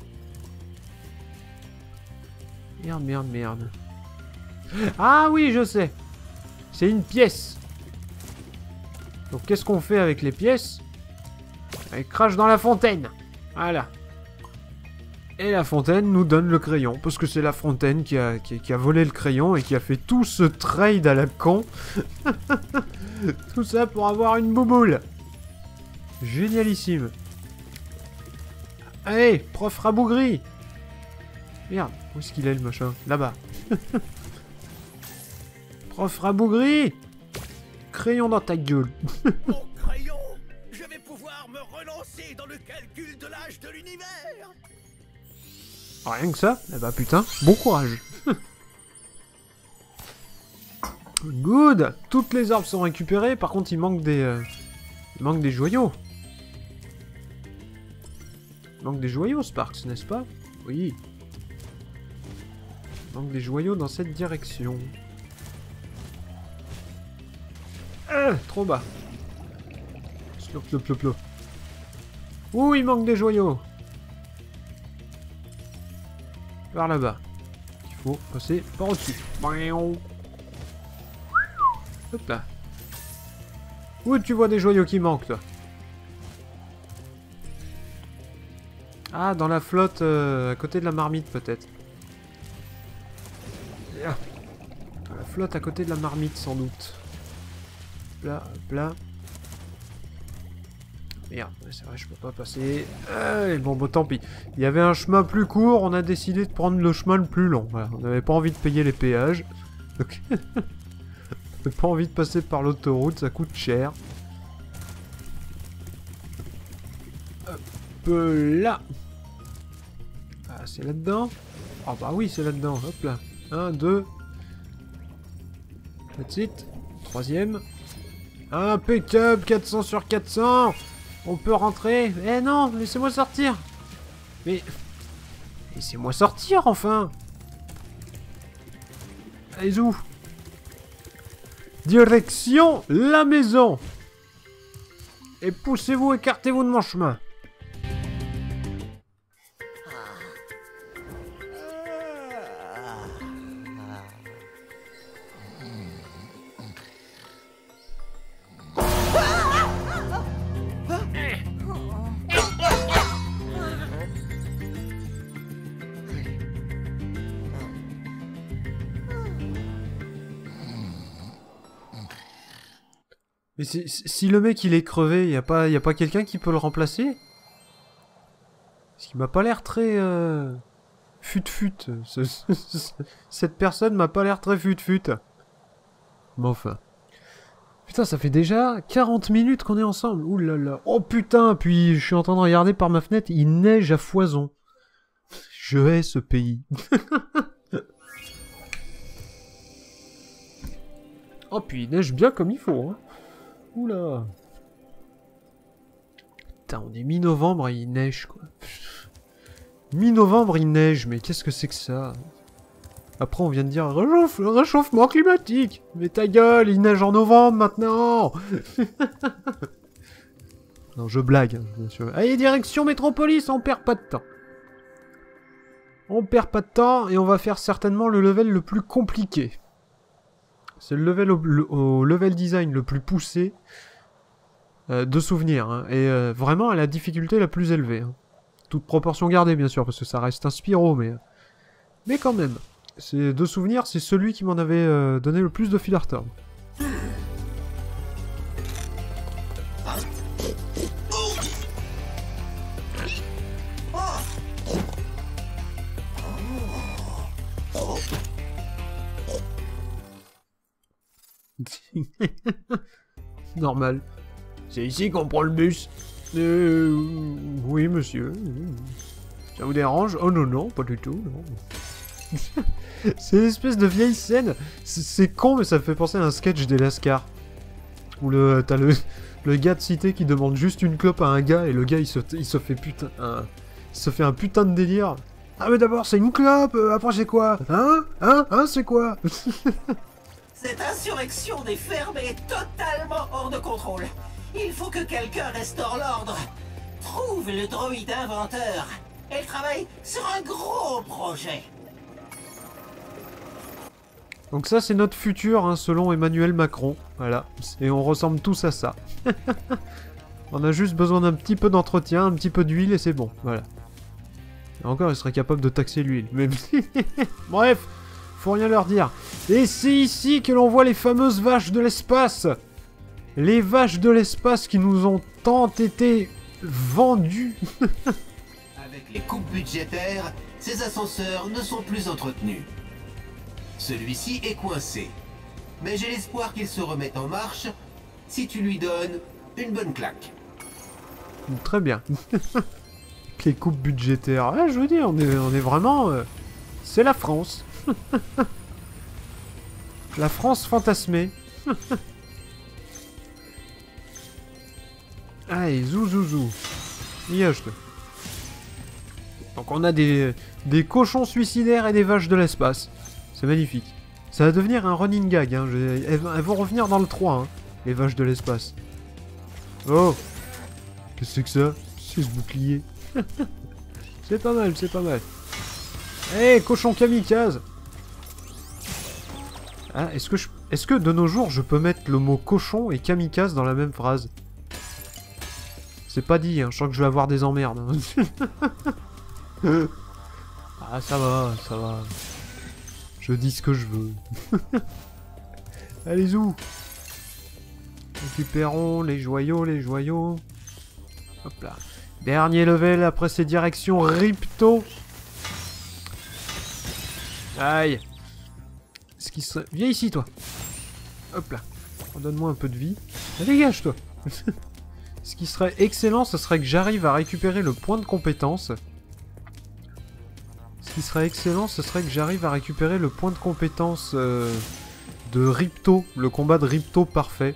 [SPEAKER 1] Merde. Ah oui, je sais. C'est une pièce. Donc qu'est-ce qu'on fait avec les pièces? Elle crache dans la fontaine. Voilà. Et La Fontaine nous donne le crayon, parce que c'est La Fontaine qui a volé le crayon et qui a fait tout ce trade à la con. Tout ça pour avoir une bouboule. Génialissime. Allez, prof rabougri. Merde, où est-ce qu'il est le machin? Là-bas. Prof rabougri. Crayon dans ta gueule.
[SPEAKER 2] Mon crayon, je vais pouvoir me relancer dans le calcul de l'âge de l'univers.
[SPEAKER 1] Rien que ça? Eh bah putain, bon courage. Good. Toutes les arbres sont récupérées, par contre il manque des joyaux. Il manque des joyaux, Sparks, n'est-ce pas? Oui. Il manque des joyaux dans cette direction. Trop bas. Slop, slop, slop, slop. Ouh, il manque des joyaux. Par là-bas. Il faut passer par au-dessus. Hop là. Où tu vois des joyaux qui manquent, toi? Ah, dans la flotte, à côté de la marmite, peut-être. Dans la flotte à côté de la marmite, sans doute. Là, hop là. Merde, c'est vrai, je peux pas passer. Bon, tant pis. Il y avait un chemin plus court, on a décidé de prendre le chemin le plus long. Voilà, on n'avait pas envie de payer les péages. Donc... on n'avait pas envie de passer par l'autoroute, ça coûte cher. Hop là. Ah, c'est là-dedans. Ah bah oui, c'est là-dedans. Hop là. 1, 2. That's it. Troisième. Impeccable, 400 sur 400. On peut rentrer. Eh non, laissez-moi sortir. Mais... laissez-moi sortir, enfin. Allez, où? Direction la maison. Et poussez-vous, écartez-vous de mon chemin. Mais si le mec il est crevé, y a pas quelqu'un qui peut le remplacer? Parce qu'il m'a pas l'air très fut-fut. Cette personne m'a pas l'air très fut-fut. Mais enfin. Putain, ça fait déjà 40 minutes qu'on est ensemble. Ouh là là. Oh putain, puis je suis en train de regarder par ma fenêtre, il neige à foison. Je hais ce pays. Oh, puis il neige bien comme il faut, hein. Oula. Putain, on est mi-novembre et il neige, quoi. Mi-novembre, il neige, mais qu'est-ce que c'est que ça? Après, on vient de dire réchauffement climatique. Mais ta gueule, il neige en novembre, maintenant. Non, je blague, hein, bien sûr. Allez, direction Métropolis, on perd pas de temps. On perd pas de temps et on va faire certainement le level le plus compliqué. C'est le level au level design le plus poussé de souvenirs. Hein, et vraiment à la difficulté la plus élevée. Hein. Toute proportion gardée, bien sûr, parce que ça reste un Spyro, mais quand même. C'est de souvenirs, c'est celui qui m'en avait donné le plus de fil à retordre. Normal. C'est ici qu'on prend le bus. Oui, monsieur. Ça vous dérange? Oh non, non, pas du tout, non. C'est une espèce de vieille scène. C'est con, mais ça me fait penser à un sketch des Lascars. Où t'as le gars de cité qui demande juste une clope à un gars, et le gars, il se fait un putain de délire. Ah mais d'abord, c'est une clope, après c'est quoi? C'est quoi?
[SPEAKER 2] Cette insurrection des fermes est totalement hors de contrôle. Il faut que quelqu'un restaure l'ordre. Trouve le droïde inventeur. Elle travaille sur un gros projet.
[SPEAKER 1] Donc ça, c'est notre futur, hein, selon Emmanuel Macron. Voilà. Et on ressemble tous à ça. On a juste besoin d'un petit peu d'entretien, un petit peu d'huile et c'est bon. Voilà. Encore, il serait capable de taxer l'huile. Mais bref, faut rien leur dire. Et c'est ici que l'on voit les fameuses vaches de l'espace. Les vaches de l'espace qui nous ont tant été vendues.
[SPEAKER 5] Avec les coupes budgétaires, ces ascenseurs ne sont plus entretenus. Celui-ci est coincé. Mais j'ai l'espoir qu'il se remette en marche si tu lui donnes une bonne claque.
[SPEAKER 1] Très bien. Les coupes budgétaires. Ah, je veux dire, on est vraiment... c'est la France. La France fantasmée. Allez, zou. Miage-toi. Donc on a des cochons suicidaires et des vaches de l'espace. C'est magnifique. Ça va devenir un running gag. Hein. Elles vont revenir dans le 3, hein, les vaches de l'espace. Oh! Qu'est-ce que c'est que ça? C'est ce bouclier. C'est pas mal, c'est pas mal. Hé, cochon kamikaze! Ah, est-ce que de nos jours, je peux mettre le mot cochon et kamikaze dans la même phrase? C'est pas dit, hein, je sens que je vais avoir des emmerdes. Hein. Ah, ça va, ça va. Je dis ce que je veux. Allez, où? Récupérons les joyaux, les joyaux. Hop là. Dernier level après ces directions Ripto. Aïe. Ce qui serait... Viens ici, toi. Hop là. Donne-moi un peu de vie. Dégage, toi. Ce qui serait excellent, ce serait que j'arrive à récupérer le point de compétence. Ce qui serait excellent, ce serait que j'arrive à récupérer le point de compétence de Ripto. Le combat de Ripto parfait.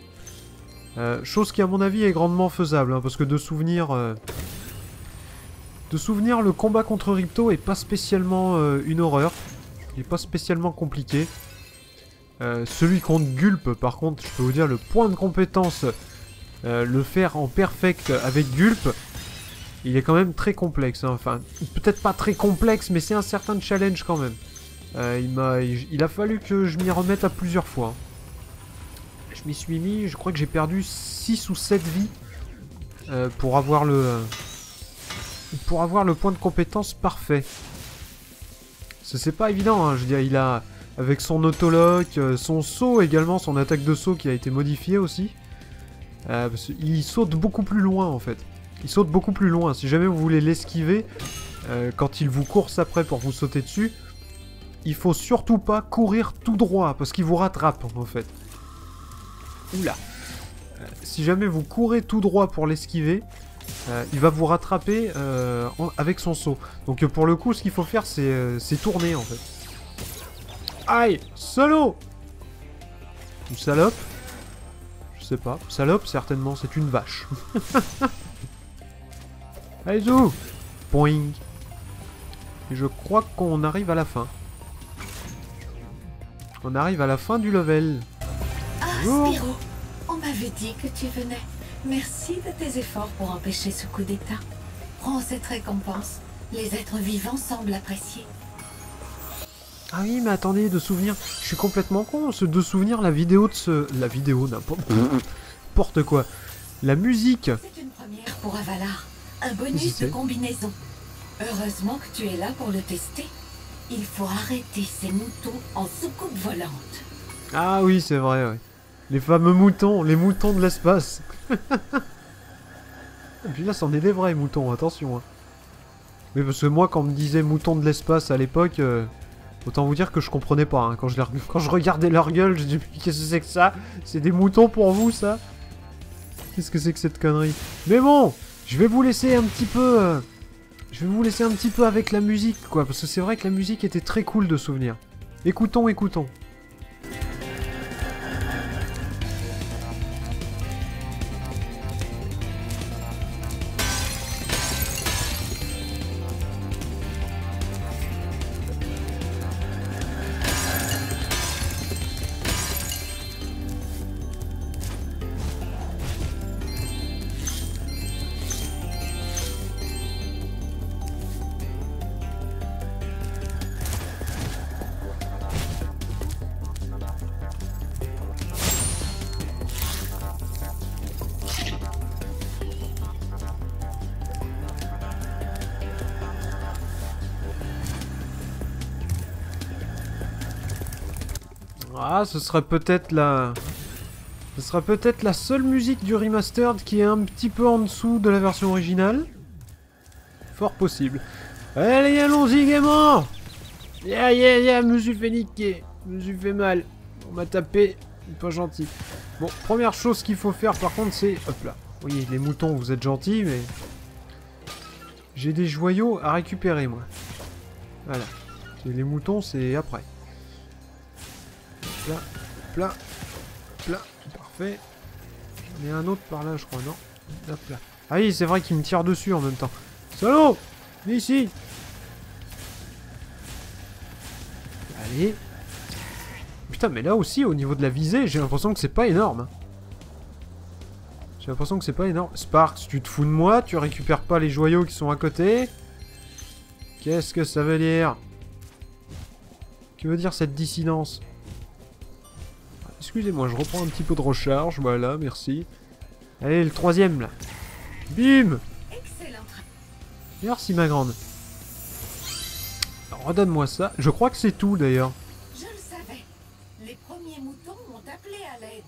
[SPEAKER 1] Chose qui, à mon avis, est grandement faisable. Hein, parce que de souvenir, le combat contre Ripto est pas spécialement une horreur. Il est pas spécialement compliqué. Celui contre Gulp, par contre, je peux vous dire, le point de compétence... le faire en perfect avec Gulp, il est quand même très complexe. Hein. Enfin, peut-être pas très complexe, mais c'est un certain challenge quand même. Il a fallu que je m'y remette à plusieurs fois. Je m'y suis mis, je crois que j'ai perdu 6 ou 7 vies pour avoir le point de compétence parfait. C'est pas évident, hein. Je veux dire, il a, avec son autolock, son saut également, son attaque de saut qui a été modifiée aussi. Il saute beaucoup plus loin en fait. Il saute beaucoup plus loin. Si jamais vous voulez l'esquiver, quand il vous course après pour vous sauter dessus, il faut surtout pas courir tout droit parce qu'il vous rattrape en fait. Oula. Si jamais vous courez tout droit pour l'esquiver, il va vous rattraper avec son saut. Donc pour le coup, ce qu'il faut faire, c'est tourner en fait. Aïe, solo. Ou salope. Je sais pas. Salope, certainement, c'est une vache. Allez, zou. Boing. Et je crois qu'on arrive à la fin. On arrive à la fin du level.
[SPEAKER 6] Ah,
[SPEAKER 1] Bonjour.
[SPEAKER 6] Spyro, on m'avait dit que tu venais. Merci de tes efforts pour empêcher ce coup d'état. Prends cette récompense. Les êtres vivants semblent apprécier.
[SPEAKER 1] Ah oui, mais attendez, de souvenir. Je suis complètement con. De souvenir la vidéo de ce... La vidéo, n'importe quoi. La musique.
[SPEAKER 6] C'est une première pour Avalar. Un bonus de combinaison. Heureusement que tu es là pour le tester. Il faut arrêter ces moutons en soucoupe volante.
[SPEAKER 1] Ah oui, c'est vrai, ouais. Les fameux moutons, les moutons de l'espace. Et puis là, c'en est des vrais moutons, attention. Hein. Mais parce que moi, quand on me disait moutons de l'espace à l'époque, autant vous dire que je comprenais pas. Hein. Quand je regardais leur gueule, je dis qu'est-ce que c'est que ça? C'est des moutons pour vous, ça? Qu'est-ce que c'est que cette connerie? Mais bon, je vais vous laisser un petit peu... Je vais vous laisser un petit peu avec la musique, quoi. Parce que c'est vrai que la musique était très cool de souvenir. Écoutons, écoutons. Ah, ce serait peut-être la... Ce sera peut-être la seule musique du remastered qui est un petit peu en dessous de la version originale. Fort possible. Allez, allons-y gaiement. Ya, me suis fait niquer. Me suis fait mal. On m'a tapé. Pas gentil. Bon, première chose qu'il faut faire par contre c'est... Hop là. Oui, les moutons, vous êtes gentils, mais... J'ai des joyaux à récupérer, moi. Voilà. Les moutons, c'est après. Hop là, hop là, hop là. Parfait. J'en ai un autre par là, je crois, non? Hop là. Ah oui, c'est vrai qu'il me tire dessus en même temps. Salaud! Viens ici! Allez. Putain, mais là aussi, au niveau de la visée, j'ai l'impression que c'est pas énorme. J'ai l'impression que c'est pas énorme. Sparks, tu te fous de moi? Tu récupères pas les joyaux qui sont à côté? Qu'est-ce que ça veut dire? Que veut dire cette dissidence? Excusez-moi, je reprends un petit peu de recharge. Voilà, merci. Allez, le troisième, là. Bim!
[SPEAKER 6] Excellent.
[SPEAKER 1] Merci, ma grande. Redonne-moi ça. Je crois que c'est tout, d'ailleurs.
[SPEAKER 6] Je le savais. Les premiers moutons m'ont appelé à l'aide.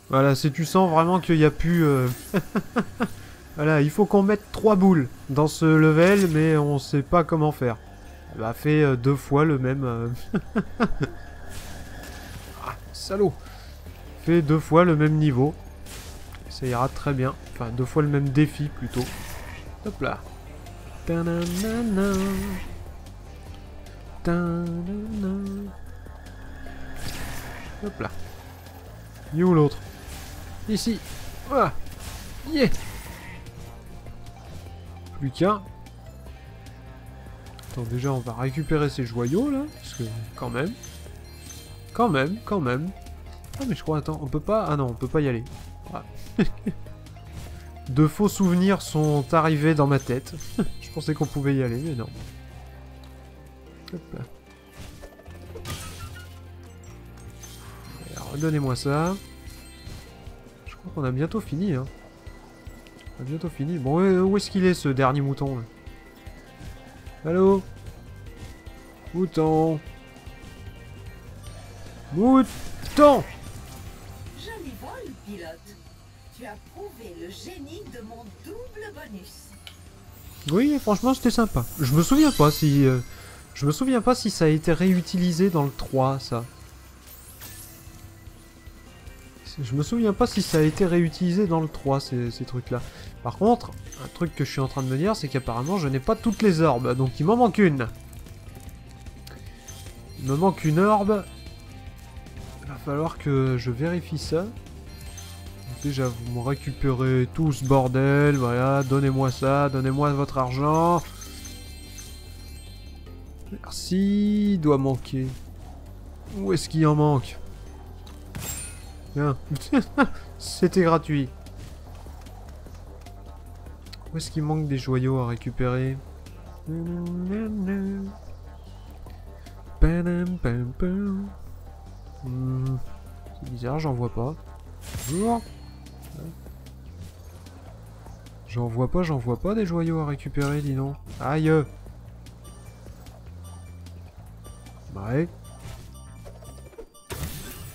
[SPEAKER 1] Voilà, si tu sens vraiment qu'il n'y a plus... Voilà, il faut qu'on mette 3 boules dans ce level, mais on sait pas comment faire. Elle a fait 2 fois le même... Ah, salaud! Fait 2 fois le même niveau. Ça ira très bien. Enfin, 2 fois le même défi, plutôt. Hop là. Ta-na-na-na. Ta-na-na. Hop là. Il est où l'autre? Ici. Voilà. Yeah. Plus qu'un. Attends, déjà, on va récupérer ces joyaux, là. Parce que, quand même. Quand même. Ah, mais je crois, attends, on peut pas... Ah non, on peut pas y aller. Ah. De faux souvenirs sont arrivés dans ma tête. Je pensais qu'on pouvait y aller, mais non. Hop là. Alors, redonnez-moi ça. Je crois qu'on a bientôt fini, hein. On a bientôt fini. Bon, où est-ce qu'il est, ce dernier mouton, là? Allô? Mouton. Mouton!
[SPEAKER 6] Joli vol, pilote. Tu as prouvé le génie de mon double bonus.
[SPEAKER 1] Oui, franchement, c'était sympa. Je me souviens pas si... Je me souviens pas si ça a été réutilisé dans le 3, ça. Je me souviens pas si ça a été réutilisé dans le 3, ces trucs-là. Par contre, un truc que je suis en train de me dire, c'est qu'apparemment, je n'ai pas toutes les orbes. Donc, il m'en manque une. Il me manque une orbe. Il va falloir que je vérifie ça. Donc, déjà, vous me récupérez tout ce bordel. Voilà, donnez-moi ça. Donnez-moi votre argent. Merci. Il doit manquer. Où est-ce qu'il en manque? Tiens. C'était gratuit. Où est-ce qu'il manque des joyaux à récupérer? C'est bizarre, j'en vois pas. Bonjour. J'en vois pas des joyaux à récupérer, dis donc. Aïe. Ouais.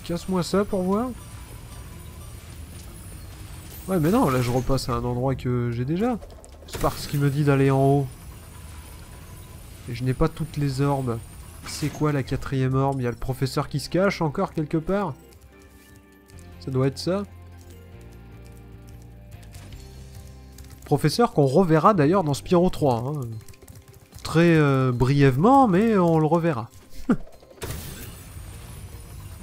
[SPEAKER 1] Casse-moi ça pour voir. Ouais, mais non, là je repasse à un endroit que j'ai déjà. C'est parce qu'il me dit d'aller en haut. Et je n'ai pas toutes les orbes. C'est quoi la 4ème orbe? Il y a le professeur qui se cache encore quelque part? Ça doit être ça. Professeur qu'on reverra d'ailleurs dans Spyro 3. Hein. Très brièvement, mais on le reverra.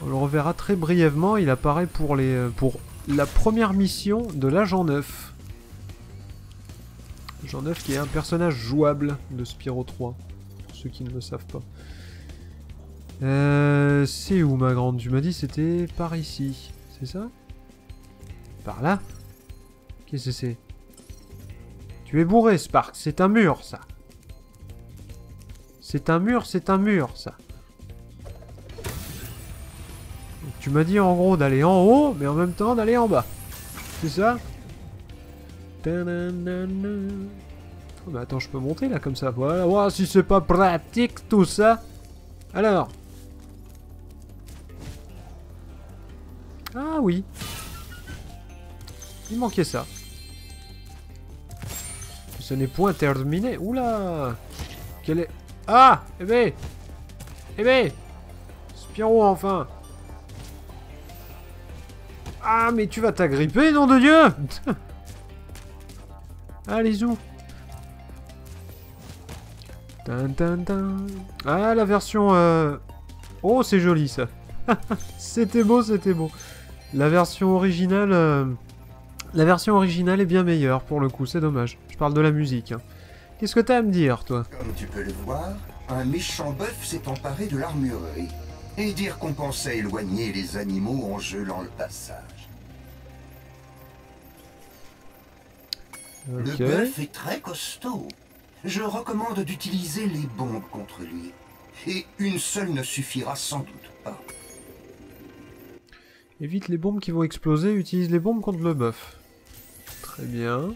[SPEAKER 1] On le reverra très brièvement. Il apparaît pour la première mission de l'agent 9. L'agent 9 qui est un personnage jouable de Spyro 3. Pour ceux qui ne le savent pas. C'est où ma grande? Tu m'as dit c'était par ici. C'est ça? Par là? Qu'est-ce que c'est? Tu es bourré, Spark. C'est un mur, ça. C'est un mur, ça. Donc, tu m'as dit en gros d'aller en haut, mais en même temps d'aller en bas. C'est ça? Oh, mais attends, je peux monter là comme ça. Voilà, wow, si c'est pas pratique tout ça. Alors. Ah oui. Il manquait ça. Ce n'est point terminé. Oula. Quel est... Ah. Eh ben. Eh ben. Spyro, enfin. Ah, mais tu vas t'agripper, nom de Dieu. Allez, où? Ah, la version... Oh, c'est joli, ça. C'était beau, c'était beau. La version originale... La version originale est bien meilleure, pour le coup, c'est dommage. Je parle de la musique. Hein. Qu'est-ce que t'as à me dire, toi?
[SPEAKER 7] Comme tu peux le voir, un méchant bœuf s'est emparé de l'armurerie. Et dire qu'on pensait éloigner les animaux en gelant le passage.
[SPEAKER 5] Le bœuf est très costaud. Je recommande d'utiliser les bombes contre lui. Et une seule ne suffira sans doute pas.
[SPEAKER 1] Évite les bombes qui vont exploser, utilise les bombes contre le bœuf. Très bien.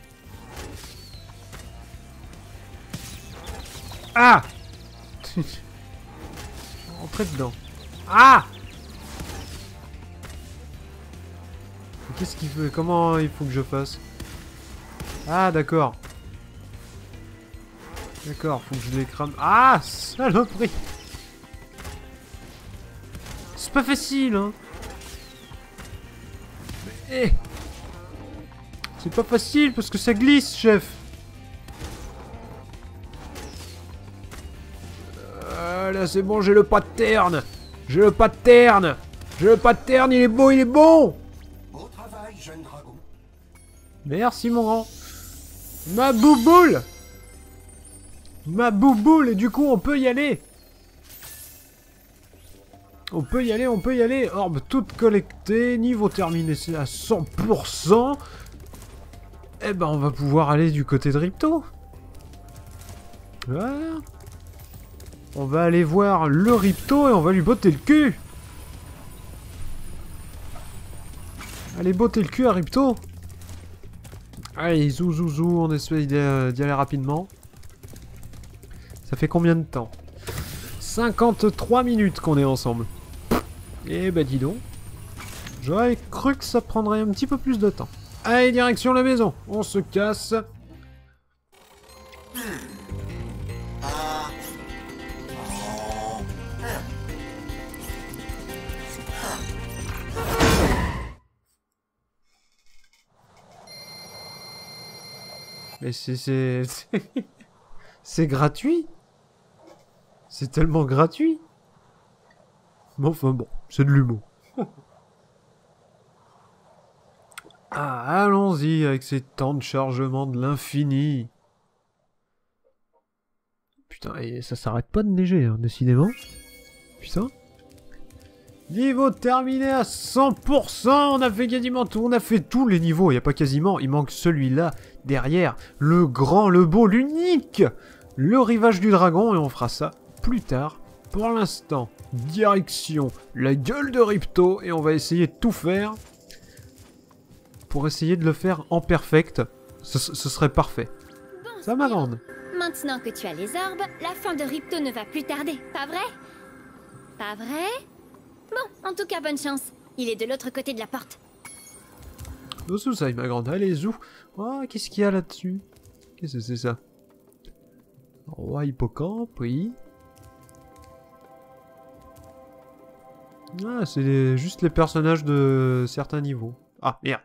[SPEAKER 1] Ah. Entrez dedans. Ah. Qu'est-ce qu'il veut? Comment il faut que je fasse? Ah, d'accord. D'accord, faut que je les crame. Ah, saloperie. C'est pas facile, hein. Mais... c'est pas facile parce que ça glisse, chef. Là, c'est bon, j'ai le pattern. J'ai le pattern. J'ai le pattern, il est beau, il est bon.
[SPEAKER 7] Beau travail, jeune dragon.
[SPEAKER 1] Merci, mon grand. Ma bouboule. Ma bouboule, et du coup, on peut y aller. On peut y aller, on peut y aller. Orbe toute collectée, niveau terminé, c'est à 100%. Eh ben, on va pouvoir aller du côté de Ripto. Voilà. On va aller voir le Ripto et on va lui botter le cul. Allez, botter le cul à Ripto. Allez, zou, on essaye d'y aller rapidement. Ça fait combien de temps? 53 minutes qu'on est ensemble. Eh ben dis donc. J'aurais cru que ça prendrait un petit peu plus de temps. Allez, direction la maison. On se casse. Mais c'est gratuit. C'est tellement gratuit. Mais enfin bon, c'est de l'humour. Ah, allons-y avec ces temps de chargement de l'infini. Putain, et ça s'arrête pas de neiger, hein, décidément. Putain. Niveau terminé à 100%, on a fait quasiment tout, on a fait tous les niveaux, il n'y a pas quasiment, il manque celui-là derrière, le grand, le beau, l'unique, le rivage du dragon, et on fera ça plus tard. Pour l'instant, direction la gueule de Ripto, et on va essayer de tout faire pour essayer de le faire en perfect, ce serait parfait.
[SPEAKER 8] Bon,
[SPEAKER 1] ça ma grande.
[SPEAKER 8] Maintenant que tu as les orbes, la fin de Ripto ne va plus tarder, pas vrai? Pas vrai? Bon, en tout cas, bonne chance. Il est de l'autre côté de la porte.
[SPEAKER 1] Sous ça, ma grande. Allez, zou. Oh, qu'est-ce qu'il y a là-dessus? Qu'est-ce que c'est ça? Roi hippocampe, oui. Ah, c'est juste les personnages de certains niveaux. Ah, merde.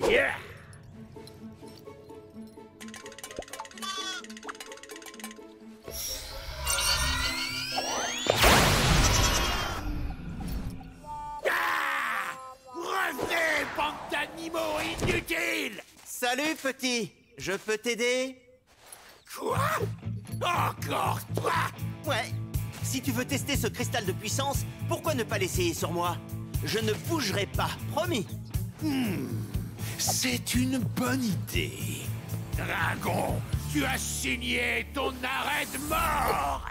[SPEAKER 4] Yeah. Revenez, bande d'animaux inutiles!
[SPEAKER 2] Salut, petit. Je peux t'aider?
[SPEAKER 4] Quoi? Encore toi?
[SPEAKER 2] Ouais. Si tu veux tester ce cristal de puissance, pourquoi ne pas l'essayer sur moi? Je ne bougerai pas, promis.
[SPEAKER 4] C'est une bonne idée. Dragon, tu as signé ton arrêt de mort!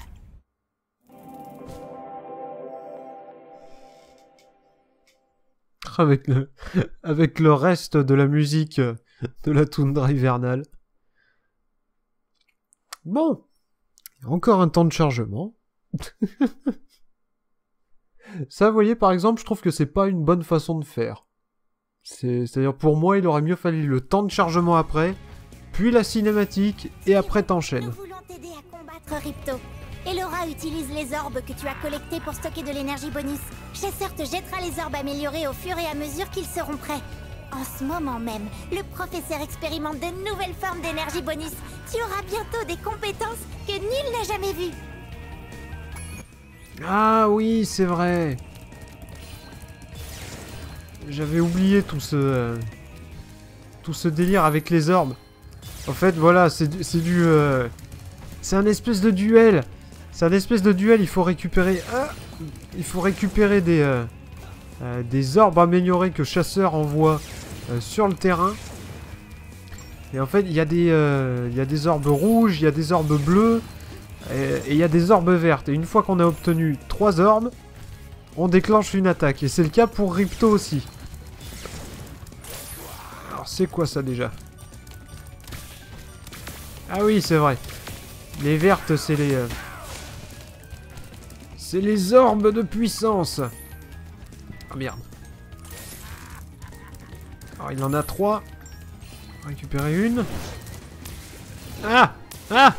[SPEAKER 1] Avec le reste de la musique de la toundra hivernale. Bon. Encore un temps de chargement. Ça, vous voyez, par exemple, je trouve que c'est pas une bonne façon de faire. C'est-à-dire, pour moi, il aurait mieux fallu le temps de chargement après, puis la cinématique, et après t'enchaînes.
[SPEAKER 9] Nous voulons t'aider à combattre Ripto. Elora utilise les orbes que tu as collectés pour stocker de l'énergie bonus. Chasseur te jettera les orbes améliorés au fur et à mesure qu'ils seront prêts. En ce moment même, le professeur expérimente de nouvelles formes d'énergie bonus. Tu auras bientôt des compétences que nul n'a jamais vues.
[SPEAKER 1] Ah oui, c'est vrai. J'avais oublié tout ce délire avec les orbes. En fait, voilà, c'est un espèce de duel. C'est un espèce de duel, il faut récupérer des orbes améliorés que Chasseur envoie sur le terrain. Et en fait, il y a des orbes rouges, il y a des orbes bleus, et il y a des orbes vertes. Et une fois qu'on a obtenu 3 orbes, on déclenche une attaque. Et c'est le cas pour Ripto aussi. Alors, c'est quoi ça déjà? Ah oui, c'est vrai. Les vertes, c'est les orbes de puissance. Ah merde. Alors il en a 3. On va récupérer une. Ah! Ah!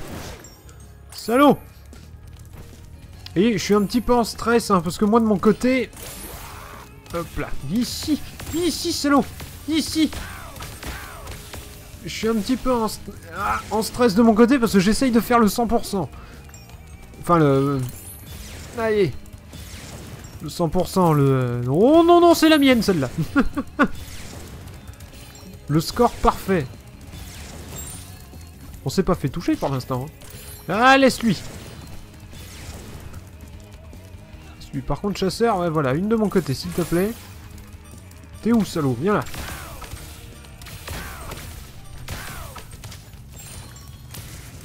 [SPEAKER 1] Salaud! Et je suis un petit peu en stress, hein, parce que moi de mon côté... Hop là. Ici! Ici, salaud! Ici! Je suis un petit peu en stress de mon côté parce que j'essaye de faire le 100%. Enfin, allez. Le 100%, Oh non, non, c'est la mienne, celle-là. Le score parfait. On s'est pas fait toucher pour l'instant. Hein. Ah, laisse-lui. Laisse-lui. Par contre, Chasseur, ouais, voilà, une de mon côté, s'il te plaît. T'es où, salaud? Viens là.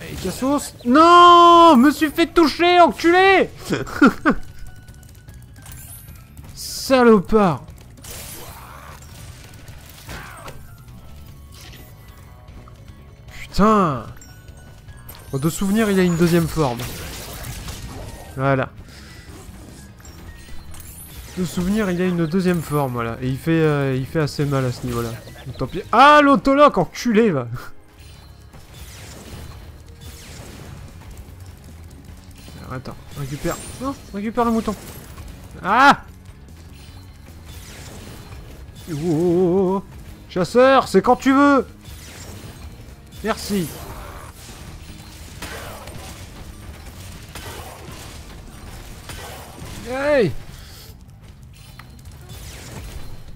[SPEAKER 1] Allez, Cassos. Non! Me suis fait toucher, enculé! Salopard! Putain! Bon, de souvenir, il a une deuxième forme. Voilà. De souvenir, il a une deuxième forme, voilà. Et il fait assez mal à ce niveau-là. Tant pis. Ah, l'autologue, enculé, va! Alors, attends, récupère. Non, récupère le mouton. Ah! Oh, Chasseur, c'est quand tu veux. Merci. Hey!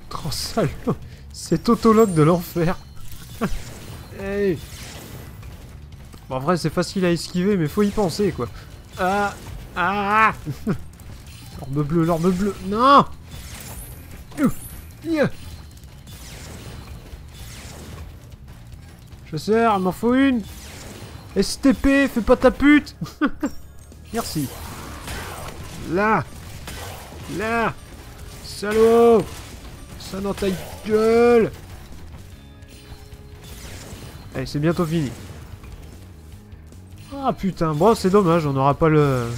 [SPEAKER 1] Trop salaud. C'est autologue de l'enfer. Hey! Bon, en vrai, c'est facile à esquiver, mais faut y penser, quoi. Ah! Ah! L'orbe bleue, l'orbe bleue. Non! Yeah. Chasseur, il m'en faut une. STP, fais pas ta pute. Merci. Là. Là. Salaud. Ça dans ta gueule. Allez, c'est bientôt fini. Ah putain, bon c'est dommage, on n'aura pas le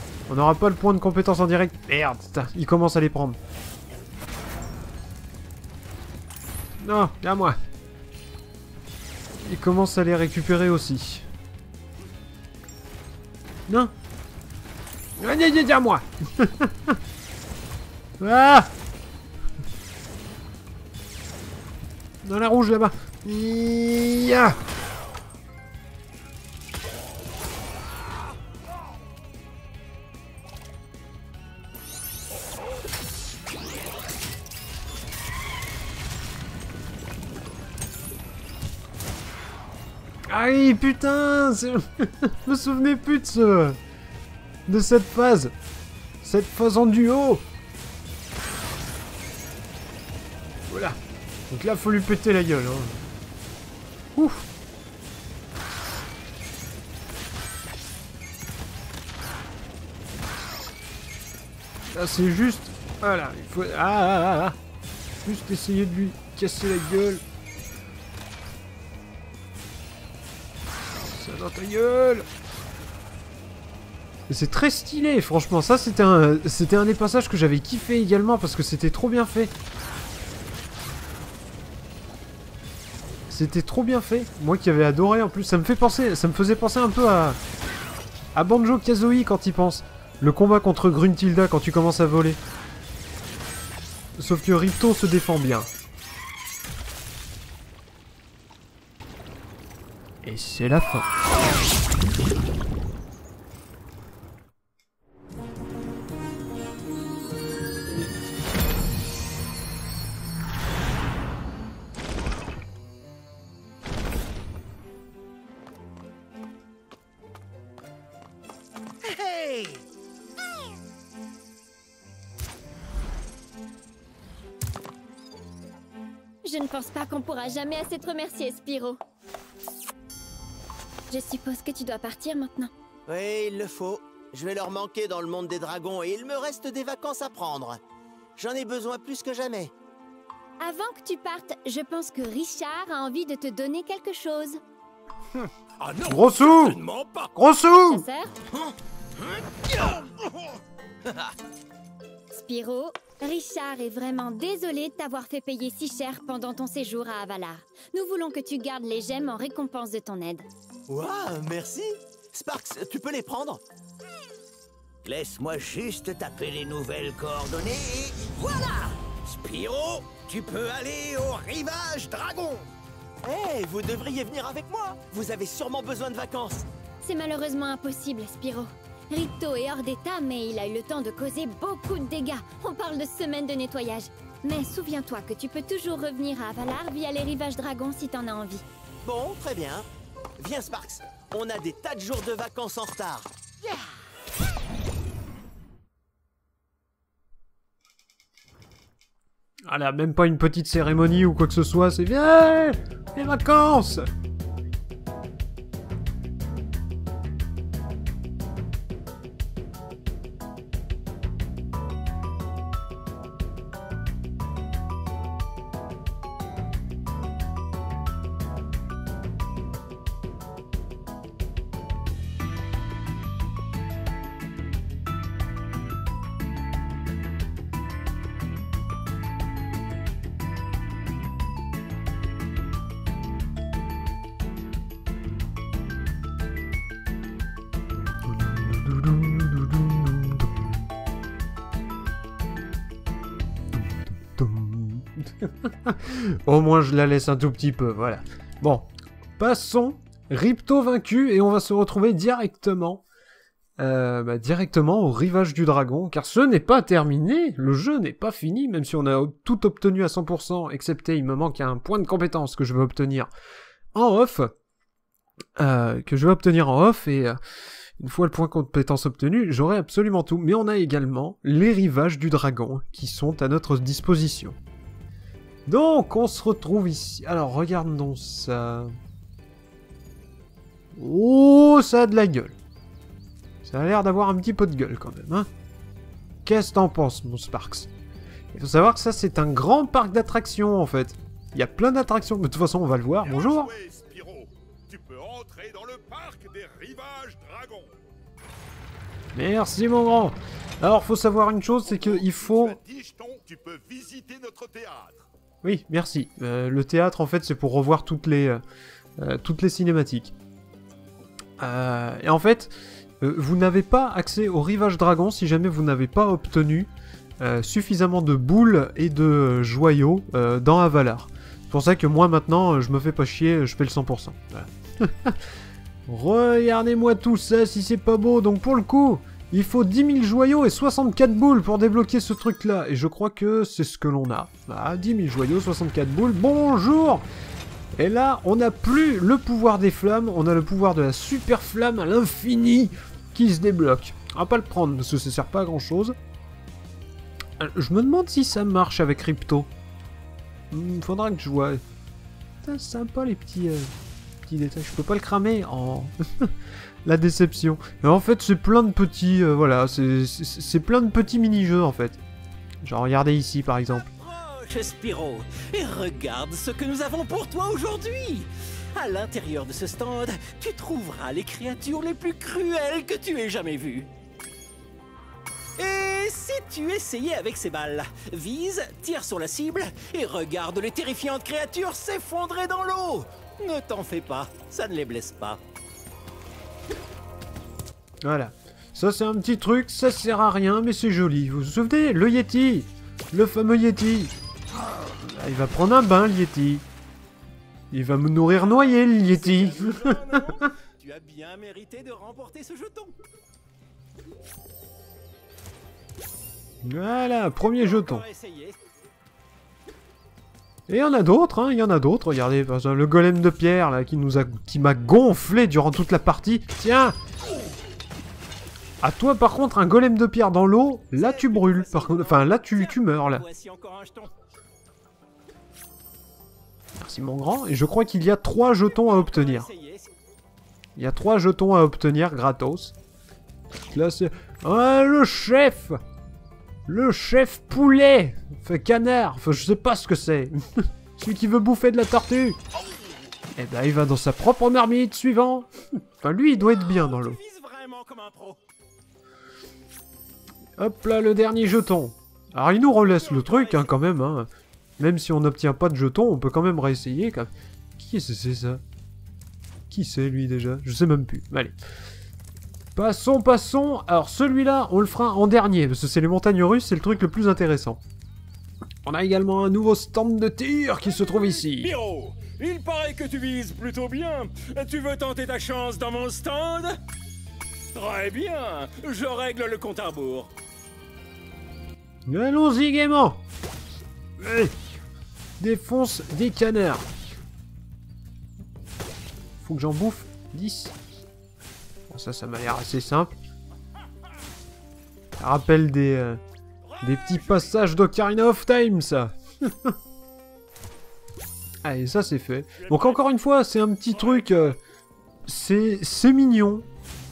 [SPEAKER 1] point de compétence en direct. Merde, putain, il commence à les prendre. Non, viens moi. Il commence à les récupérer aussi. Non. Viens moi. Ah. Dans la rouge là-bas. Yeah. Aïe, putain, je me souvenais plus de cette phase. Cette phase en duo. Voilà. Donc là, faut lui péter la gueule. Hein. Ouf. Là, c'est juste... Voilà, il faut... Juste essayer de lui casser la gueule. Ça dans ta gueule. C'est très stylé, franchement. Ça, c'était un des passages que j'avais kiffé également parce que c'était trop bien fait. C'était trop bien fait. Moi qui avais adoré en plus. Ça me faisait penser un peu à Banjo-Kazooie quand il pense. Le combat contre Gruntilda quand tu commences à voler. Sauf que Ripto se défend bien. Et c'est la fin.
[SPEAKER 2] Hey!
[SPEAKER 8] Je ne pense pas qu'on pourra jamais assez te remercier, Spyro. Je suppose que tu dois partir maintenant.
[SPEAKER 3] Oui, il le faut. Je vais leur manquer dans le monde des dragons et il me reste des vacances à prendre. J'en ai besoin plus que jamais.
[SPEAKER 8] Avant que tu partes, je pense que Richard a envie de te donner quelque chose.
[SPEAKER 4] Ah non,
[SPEAKER 1] Gros sous!
[SPEAKER 4] certainement pas.
[SPEAKER 1] Gros sous!
[SPEAKER 8] Chasseur? Spyro, Richard est vraiment désolé de t'avoir fait payer si cher pendant ton séjour à Avalar. Nous voulons que tu gardes les gemmes en récompense de ton aide.
[SPEAKER 3] Waouh, merci. Sparks, tu peux les prendre?
[SPEAKER 2] Laisse-moi juste taper les nouvelles coordonnées et voilà! Spyro, tu peux aller au rivage dragon!
[SPEAKER 3] Hey, vous devriez venir avec moi. Vous avez sûrement besoin de vacances.
[SPEAKER 8] C'est malheureusement impossible, Spyro. Ripto est hors d'état, mais il a eu le temps de causer beaucoup de dégâts. On parle de semaines de nettoyage. Mais souviens-toi que tu peux toujours revenir à Avalar via les rivages dragons si t'en as envie.
[SPEAKER 3] Bon, très bien. Viens, Sparks. On a des tas de jours de vacances en retard.
[SPEAKER 1] Ah là, même pas une petite cérémonie ou quoi que ce soit, c'est bien les vacances. Au moins je la laisse un tout petit peu, voilà. Bon, passons. Ripto vaincu et on va se retrouver directement au rivage du dragon, car ce n'est pas terminé, le jeu n'est pas fini, même si on a tout obtenu à 100%, excepté il me manque un point de compétence que je vais obtenir en off, et une fois le point de compétence obtenu, j'aurai absolument tout, mais on a également les rivages du dragon qui sont à notre disposition. Donc, on se retrouve ici. Alors, regardons ça. Oh, ça a de la gueule. Ça a l'air d'avoir un petit peu de gueule, quand même, hein. Qu'est-ce que t'en penses, mon Sparks? Il faut savoir que ça, c'est un grand parc d'attractions, en fait. Il y a plein d'attractions, mais de toute façon, on va le voir. Bonjour.
[SPEAKER 4] Bien joué, Spyro. Tu peux entrer dans le parc des rivages dragons.
[SPEAKER 1] Merci, mon grand. Alors, faut savoir une chose, c'est qu'il faut...
[SPEAKER 4] Tu peux visiter notre théâtre.
[SPEAKER 1] Oui, merci. Le théâtre, en fait, c'est pour revoir toutes les cinématiques. Et en fait, vous n'avez pas accès au rivage dragon si jamais vous n'avez pas obtenu suffisamment de boules et de joyaux dans Avalar. C'est pour ça que moi, maintenant, je me fais pas chier, je fais le 100%. Voilà. Regardez-moi tout ça, si c'est pas beau. Donc, pour le coup... il faut 10 000 joyaux et 64 boules pour débloquer ce truc-là. Et je crois que c'est ce que l'on a. Ah, 10 000 joyaux, 64 boules. Bonjour! Et là, on n'a plus le pouvoir des flammes. On a le pouvoir de la super flamme à l'infini qui se débloque. On va pas le prendre parce que ça sert pas à grand-chose. Je me demande si ça marche avec Ripto. Faudra que je vois. C'est sympa les petits détails. Je peux pas le cramer en... La déception. Et en fait, c'est plein de petits... voilà, c'est plein de petits mini-jeux, en fait. Genre, regardez ici, par exemple.
[SPEAKER 3] Approche, Spyro, et regarde ce que nous avons pour toi aujourd'hui. À l'intérieur de ce stand, tu trouveras les créatures les plus cruelles que tu aies jamais vues. Et si tu essayais avec ces balles? Vise, tire sur la cible et regarde les terrifiantes créatures s'effondrer dans l'eau. Ne t'en fais pas, ça ne les blesse pas.
[SPEAKER 1] Voilà. Ça, c'est un petit truc, ça sert à rien, mais c'est joli. Vous vous souvenez? Le Yeti! Le fameux Yeti! Là, il va prendre un bain, le Yeti. Il va me nourrir noyer, le Yeti.
[SPEAKER 3] Tu as bien mérité de remporter ce jeton.
[SPEAKER 1] Voilà, premier jeton. Et il y en a d'autres, hein, il y en a d'autres. Regardez, par exemple, le golem de pierre, là, qui m'a gonflé durant toute la partie. Tiens! À toi, par contre, un golem de pierre dans l'eau, là, tu brûles. Par contre, enfin, là, tu meurs, là. Merci, mon grand. Et je crois qu'il y a 3 jetons à obtenir. Il y a 3 jetons à obtenir, gratos. Là, c'est... Ah, le chef! Le chef poulet! Enfin, canard! Enfin, je sais pas ce que c'est. Celui qui veut bouffer de la tortue. Eh ben, il va dans sa propre marmite, suivant. Enfin, lui, il doit être bien dans l'eau. Hop là, le dernier jeton. Alors, il nous relaisse le truc, hein, quand même. Hein. Même si on n'obtient pas de jeton, on peut quand même réessayer. Qui c'est ça? Qui c'est, lui, déjà? Je sais même plus. Allez. Passons, passons. Alors, celui-là, on le fera en dernier, parce que c'est les montagnes russes, c'est le truc le plus intéressant. On a également un nouveau stand de tir qui se trouve ici.
[SPEAKER 10] Spyro, il paraît que tu vises plutôt bien. Tu veux tenter ta chance dans mon stand? Très bien, je règle le compte à rebours.
[SPEAKER 1] Allons-y gaiement. Défonce des canards. Faut que j'en bouffe 10. Bon, ça m'a l'air assez simple. Ça rappelle des petits passages d'Ocarina of Time, ça. Allez, ça c'est fait. Donc encore une fois, c'est un petit truc... c'est mignon.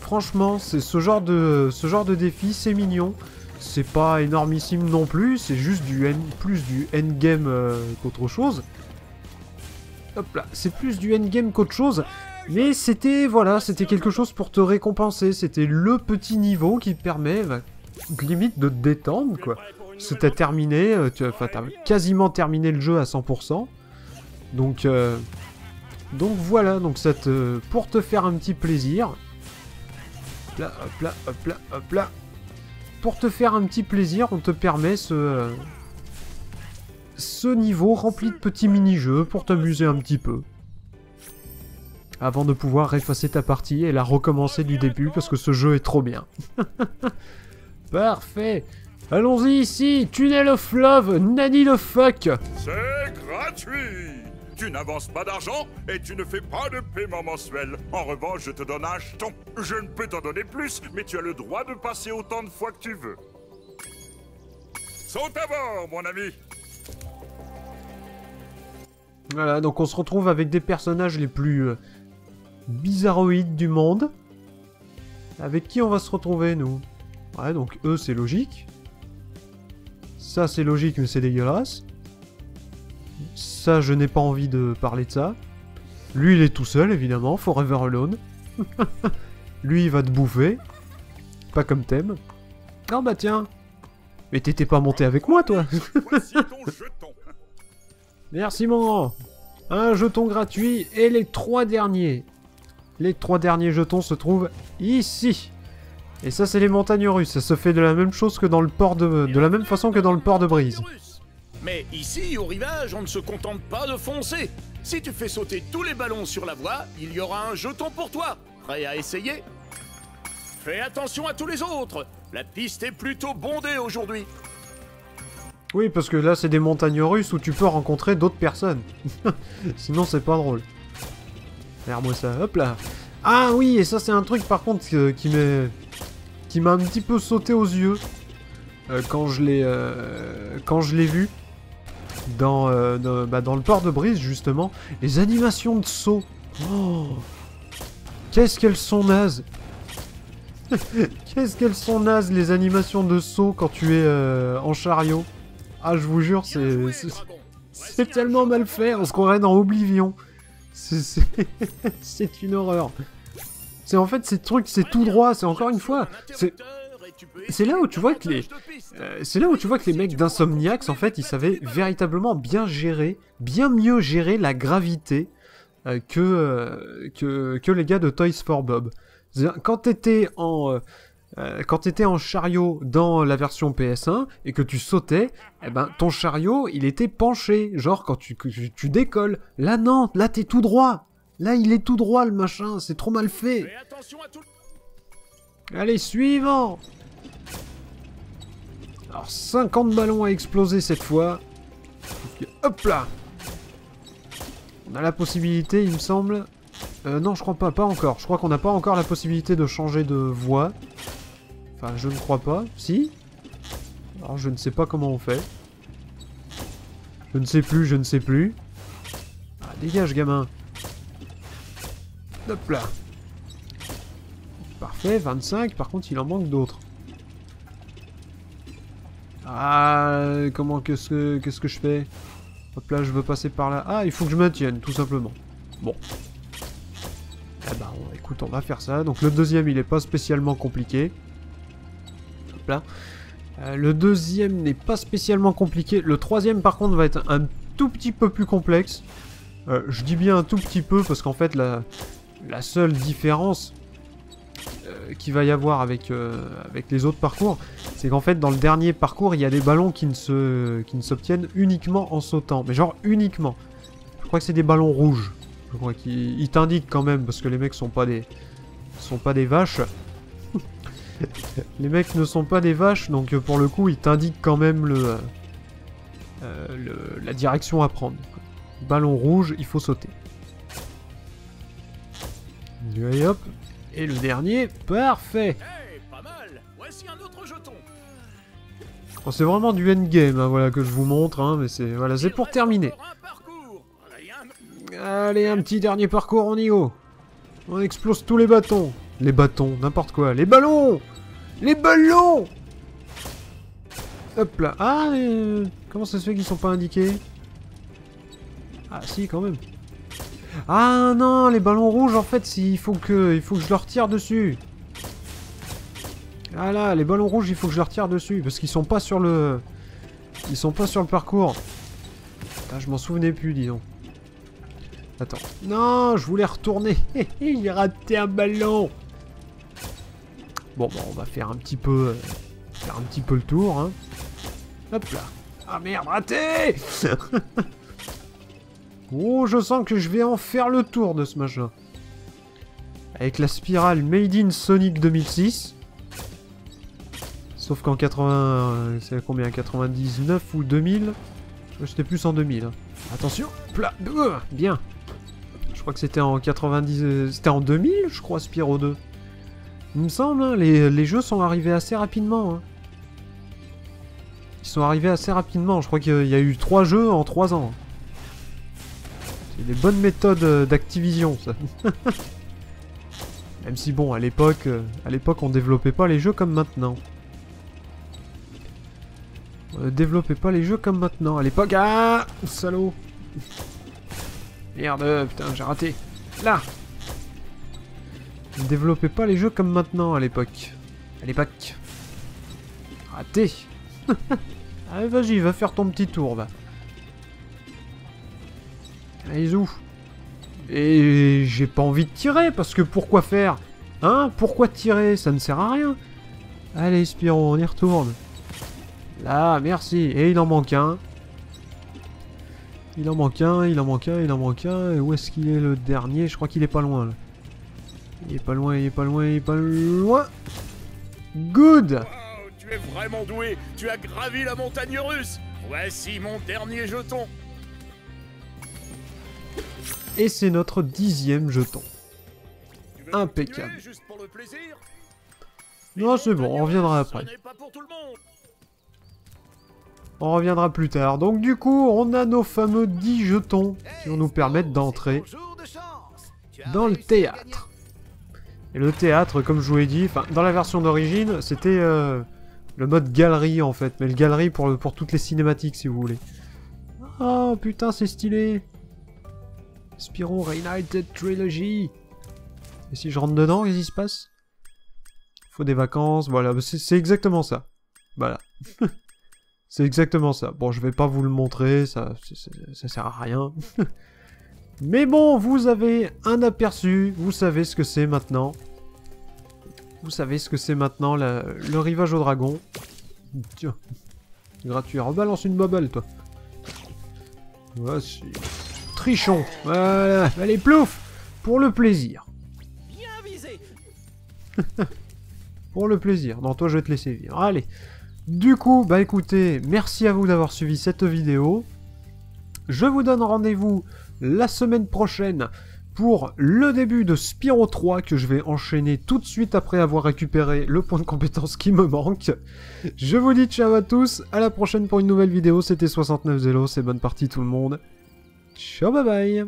[SPEAKER 1] Franchement, c'est ce genre de défi, c'est mignon. C'est pas énormissime non plus, c'est juste plus du endgame qu'autre chose. Hop là, c'est plus du endgame qu'autre chose. Mais c'était, voilà, c'était quelque chose pour te récompenser. C'était le petit niveau qui te permet, limite, de te détendre, quoi. Parce que t'as terminé, t'as quasiment terminé le jeu à 100%. Donc voilà, donc pour te faire un petit plaisir. Hop là, hop là, hop là, hop là. Pour te faire un petit plaisir, on te permet ce niveau rempli de petits mini-jeux pour t'amuser un petit peu. Avant de pouvoir effacer ta partie et la recommencer du début parce que ce jeu est trop bien. Parfait. Allons-y ici, Tunnel of Love, Nanny the fuck.
[SPEAKER 10] C'est gratuit. Tu n'avances pas d'argent et tu ne fais pas de paiement mensuel. En revanche, je te donne un jeton. Je ne peux t'en donner plus, mais tu as le droit de passer autant de fois que tu veux. Saute à bord, mon ami.
[SPEAKER 1] Voilà, donc on se retrouve avec des personnages les plus bizarroïdes du monde. Avec qui on va se retrouver, nous? Ouais, donc eux, c'est logique. Ça, c'est logique, mais c'est dégueulasse. Ça, je n'ai pas envie de parler de ça. Lui, il est tout seul, évidemment. Forever alone. Lui, il va te bouffer. Pas comme t'aimes. Non, bah tiens. Mais t'étais pas monté avec moi, toi.
[SPEAKER 10] Voici ton jeton.
[SPEAKER 1] Merci, mon grand. Un jeton gratuit. Et les 3 derniers. Les 3 derniers jetons se trouvent ici. Et ça, c'est les montagnes russes. Ça se fait de la même chose que dans le port de la même façon que dans le port de Brise.
[SPEAKER 4] Mais ici, au rivage, on ne se contente pas de foncer. Si tu fais sauter tous les ballons sur la voie, il y aura un jeton pour toi. Prêt à essayer? Fais attention à tous les autres. La piste est plutôt bondée aujourd'hui.
[SPEAKER 1] Oui, parce que là, c'est des montagnes russes où tu peux rencontrer d'autres personnes. Sinon, c'est pas drôle. Regarde-moi ça, hop là. Ah oui, et ça, c'est un truc, par contre, qui m'a un petit peu sauté aux yeux. Quand je l'ai vu. Dans le port de Brise, justement. Les animations de saut. Oh, qu'est-ce qu'elles sont nazes. Qu'est-ce qu'elles sont nazes, les animations de saut quand tu es en chariot. Ah, je vous jure, c'est tellement mal fait, on se croirait dans Oblivion. C'est une horreur. En fait, ces trucs, c'est tout droit, c'est encore une fois. c'est là où tu vois que les mecs d'Insomniacs, en fait, ils savaient véritablement bien mieux gérer la gravité que les gars de Toys for Bob. Quand t'étais en chariot dans la version PS1 et que tu sautais, eh ben ton chariot il était penché, genre quand tu décolles. Là non, là t'es tout droit. Là il est tout droit le machin, c'est trop mal fait. Allez, suivant. Alors 50 ballons à exploser cette fois. Hop là. On a la possibilité, il me semble. Non, je crois pas encore. Je crois qu'on n'a pas encore la possibilité de changer de voie. Enfin, je ne crois pas. Si? Alors, je ne sais pas comment on fait. Je ne sais plus. Ah, dégage, gamin. Hop là. Parfait, 25. Par contre, il en manque d'autres. Ah, qu'est-ce que je fais? Hop là, je veux passer par là. Ah, il faut que je maintienne, tout simplement. Bon. Eh ben, écoute, on va faire ça. Donc, le deuxième, il est pas spécialement compliqué. Hop là. Le deuxième n'est pas spécialement compliqué. Le troisième, par contre, va être un tout petit peu plus complexe. Je dis bien un tout petit peu, parce qu'en fait, la seule différence qu'il va y avoir avec les autres parcours, c'est qu'en fait, dans le dernier parcours, il y a des ballons qui ne s'obtiennent uniquement en sautant. Mais genre, uniquement. Je crois que c'est des ballons rouges. Je crois qu'ils t'indiquent quand même, parce que les mecs sont pas des vaches. Les mecs ne sont pas des vaches, donc pour le coup, ils t'indiquent quand même la direction à prendre. Ballon rouge, il faut sauter. Et hop. Et le dernier, parfait.
[SPEAKER 4] Hey, pas mal. Voici un autre jeton.
[SPEAKER 1] Oh, c'est vraiment du endgame, hein, voilà, que je vous montre, hein, mais c'est voilà, c'est pour terminer. Allez, un petit dernier parcours, on y go. On explose tous les bâtons. Les bâtons, n'importe quoi. Les ballons. Les ballons. Hop là. Ah, comment ça se fait qu'ils sont pas indiqués? Ah si, quand même. Ah non, les ballons rouges, en fait, il faut que je leur tire dessus. Ah là, les ballons rouges, il faut que je leur tire dessus, parce qu'ils sont pas sur le... Ils sont pas sur le parcours. Ah, je m'en souvenais plus, disons. Attends. Non, je voulais retourner. J'ai raté un ballon. Bon, on va faire un petit peu... le tour, hein. Hop là. Ah merde, raté. Oh, je sens que je vais en faire le tour de ce machin. Avec la spirale Made in Sonic 2006. Sauf qu'en 80... C'est combien? 99 ou 2000? C'était plus en 2000. Hein. Attention. Plat. Bien. Je crois que c'était en 90... C'était en 2000, je crois, Spyro 2. Il me semble, hein, les jeux sont arrivés assez rapidement. Hein. Ils sont arrivés assez rapidement. Je crois qu'il y a eu 3 jeux en 3 ans. C'est des bonnes méthodes d'Activision, ça. Même si, bon, à l'époque, on développait pas les jeux comme maintenant. On développait pas les jeux comme maintenant. À l'époque... Ah, salaud. Merde, putain, j'ai raté. Là. On développait pas les jeux comme maintenant, à l'époque. À l'époque. Raté. Allez, vas-y, va faire ton petit tour, va. Allez, zou. Et j'ai pas envie de tirer, parce que pourquoi faire? Hein? Pourquoi tirer? Ça ne sert à rien. Allez, Spyro, on y retourne. Là, merci. Et il en manque un. Il en manque un. Et où est-ce qu'il est le dernier? Je crois qu'il est pas loin, là. Il est pas loin. Good!
[SPEAKER 4] Wow, tu es vraiment doué. Tu as gravi la montagne russe. Voici mon dernier jeton.
[SPEAKER 1] Et c'est notre 10e jeton. Impeccable. Non, c'est bon, on reviendra après. On reviendra plus tard. Donc du coup, on a nos fameux 10 jetons qui vont nous permettre d'entrer dans le théâtre. Et le théâtre, comme je vous l'ai dit, dans la version d'origine, c'était le mode galerie en fait. Mais le galerie pour toutes les cinématiques si vous voulez. Oh putain, c'est stylé. Spyro Reignited Trilogy. Et si je rentre dedans, qu'est-ce qui se passe? faut des vacances, voilà, c'est exactement ça. Voilà. C'est exactement ça. Bon, je vais pas vous le montrer, ça sert à rien. Mais bon, vous avez un aperçu, vous savez ce que c'est maintenant. Vous savez ce que c'est maintenant, le rivage au dragon. Tiens, gratuit, rebalance une bobole, toi. Voici. Trichon, voilà, allez, plouf, pour le plaisir.
[SPEAKER 3] Bien visé.
[SPEAKER 1] Pour le plaisir. Non, toi, je vais te laisser vivre. Allez. Du coup, bah écoutez, merci à vous d'avoir suivi cette vidéo. Je vous donne rendez-vous la semaine prochaine pour le début de Spyro 3 que je vais enchaîner tout de suite après avoir récupéré le point de compétence qui me manque. Je vous dis ciao à tous, à la prochaine pour une nouvelle vidéo. C'était 69 Zelos et bonne partie tout le monde. Ciao, bye bye.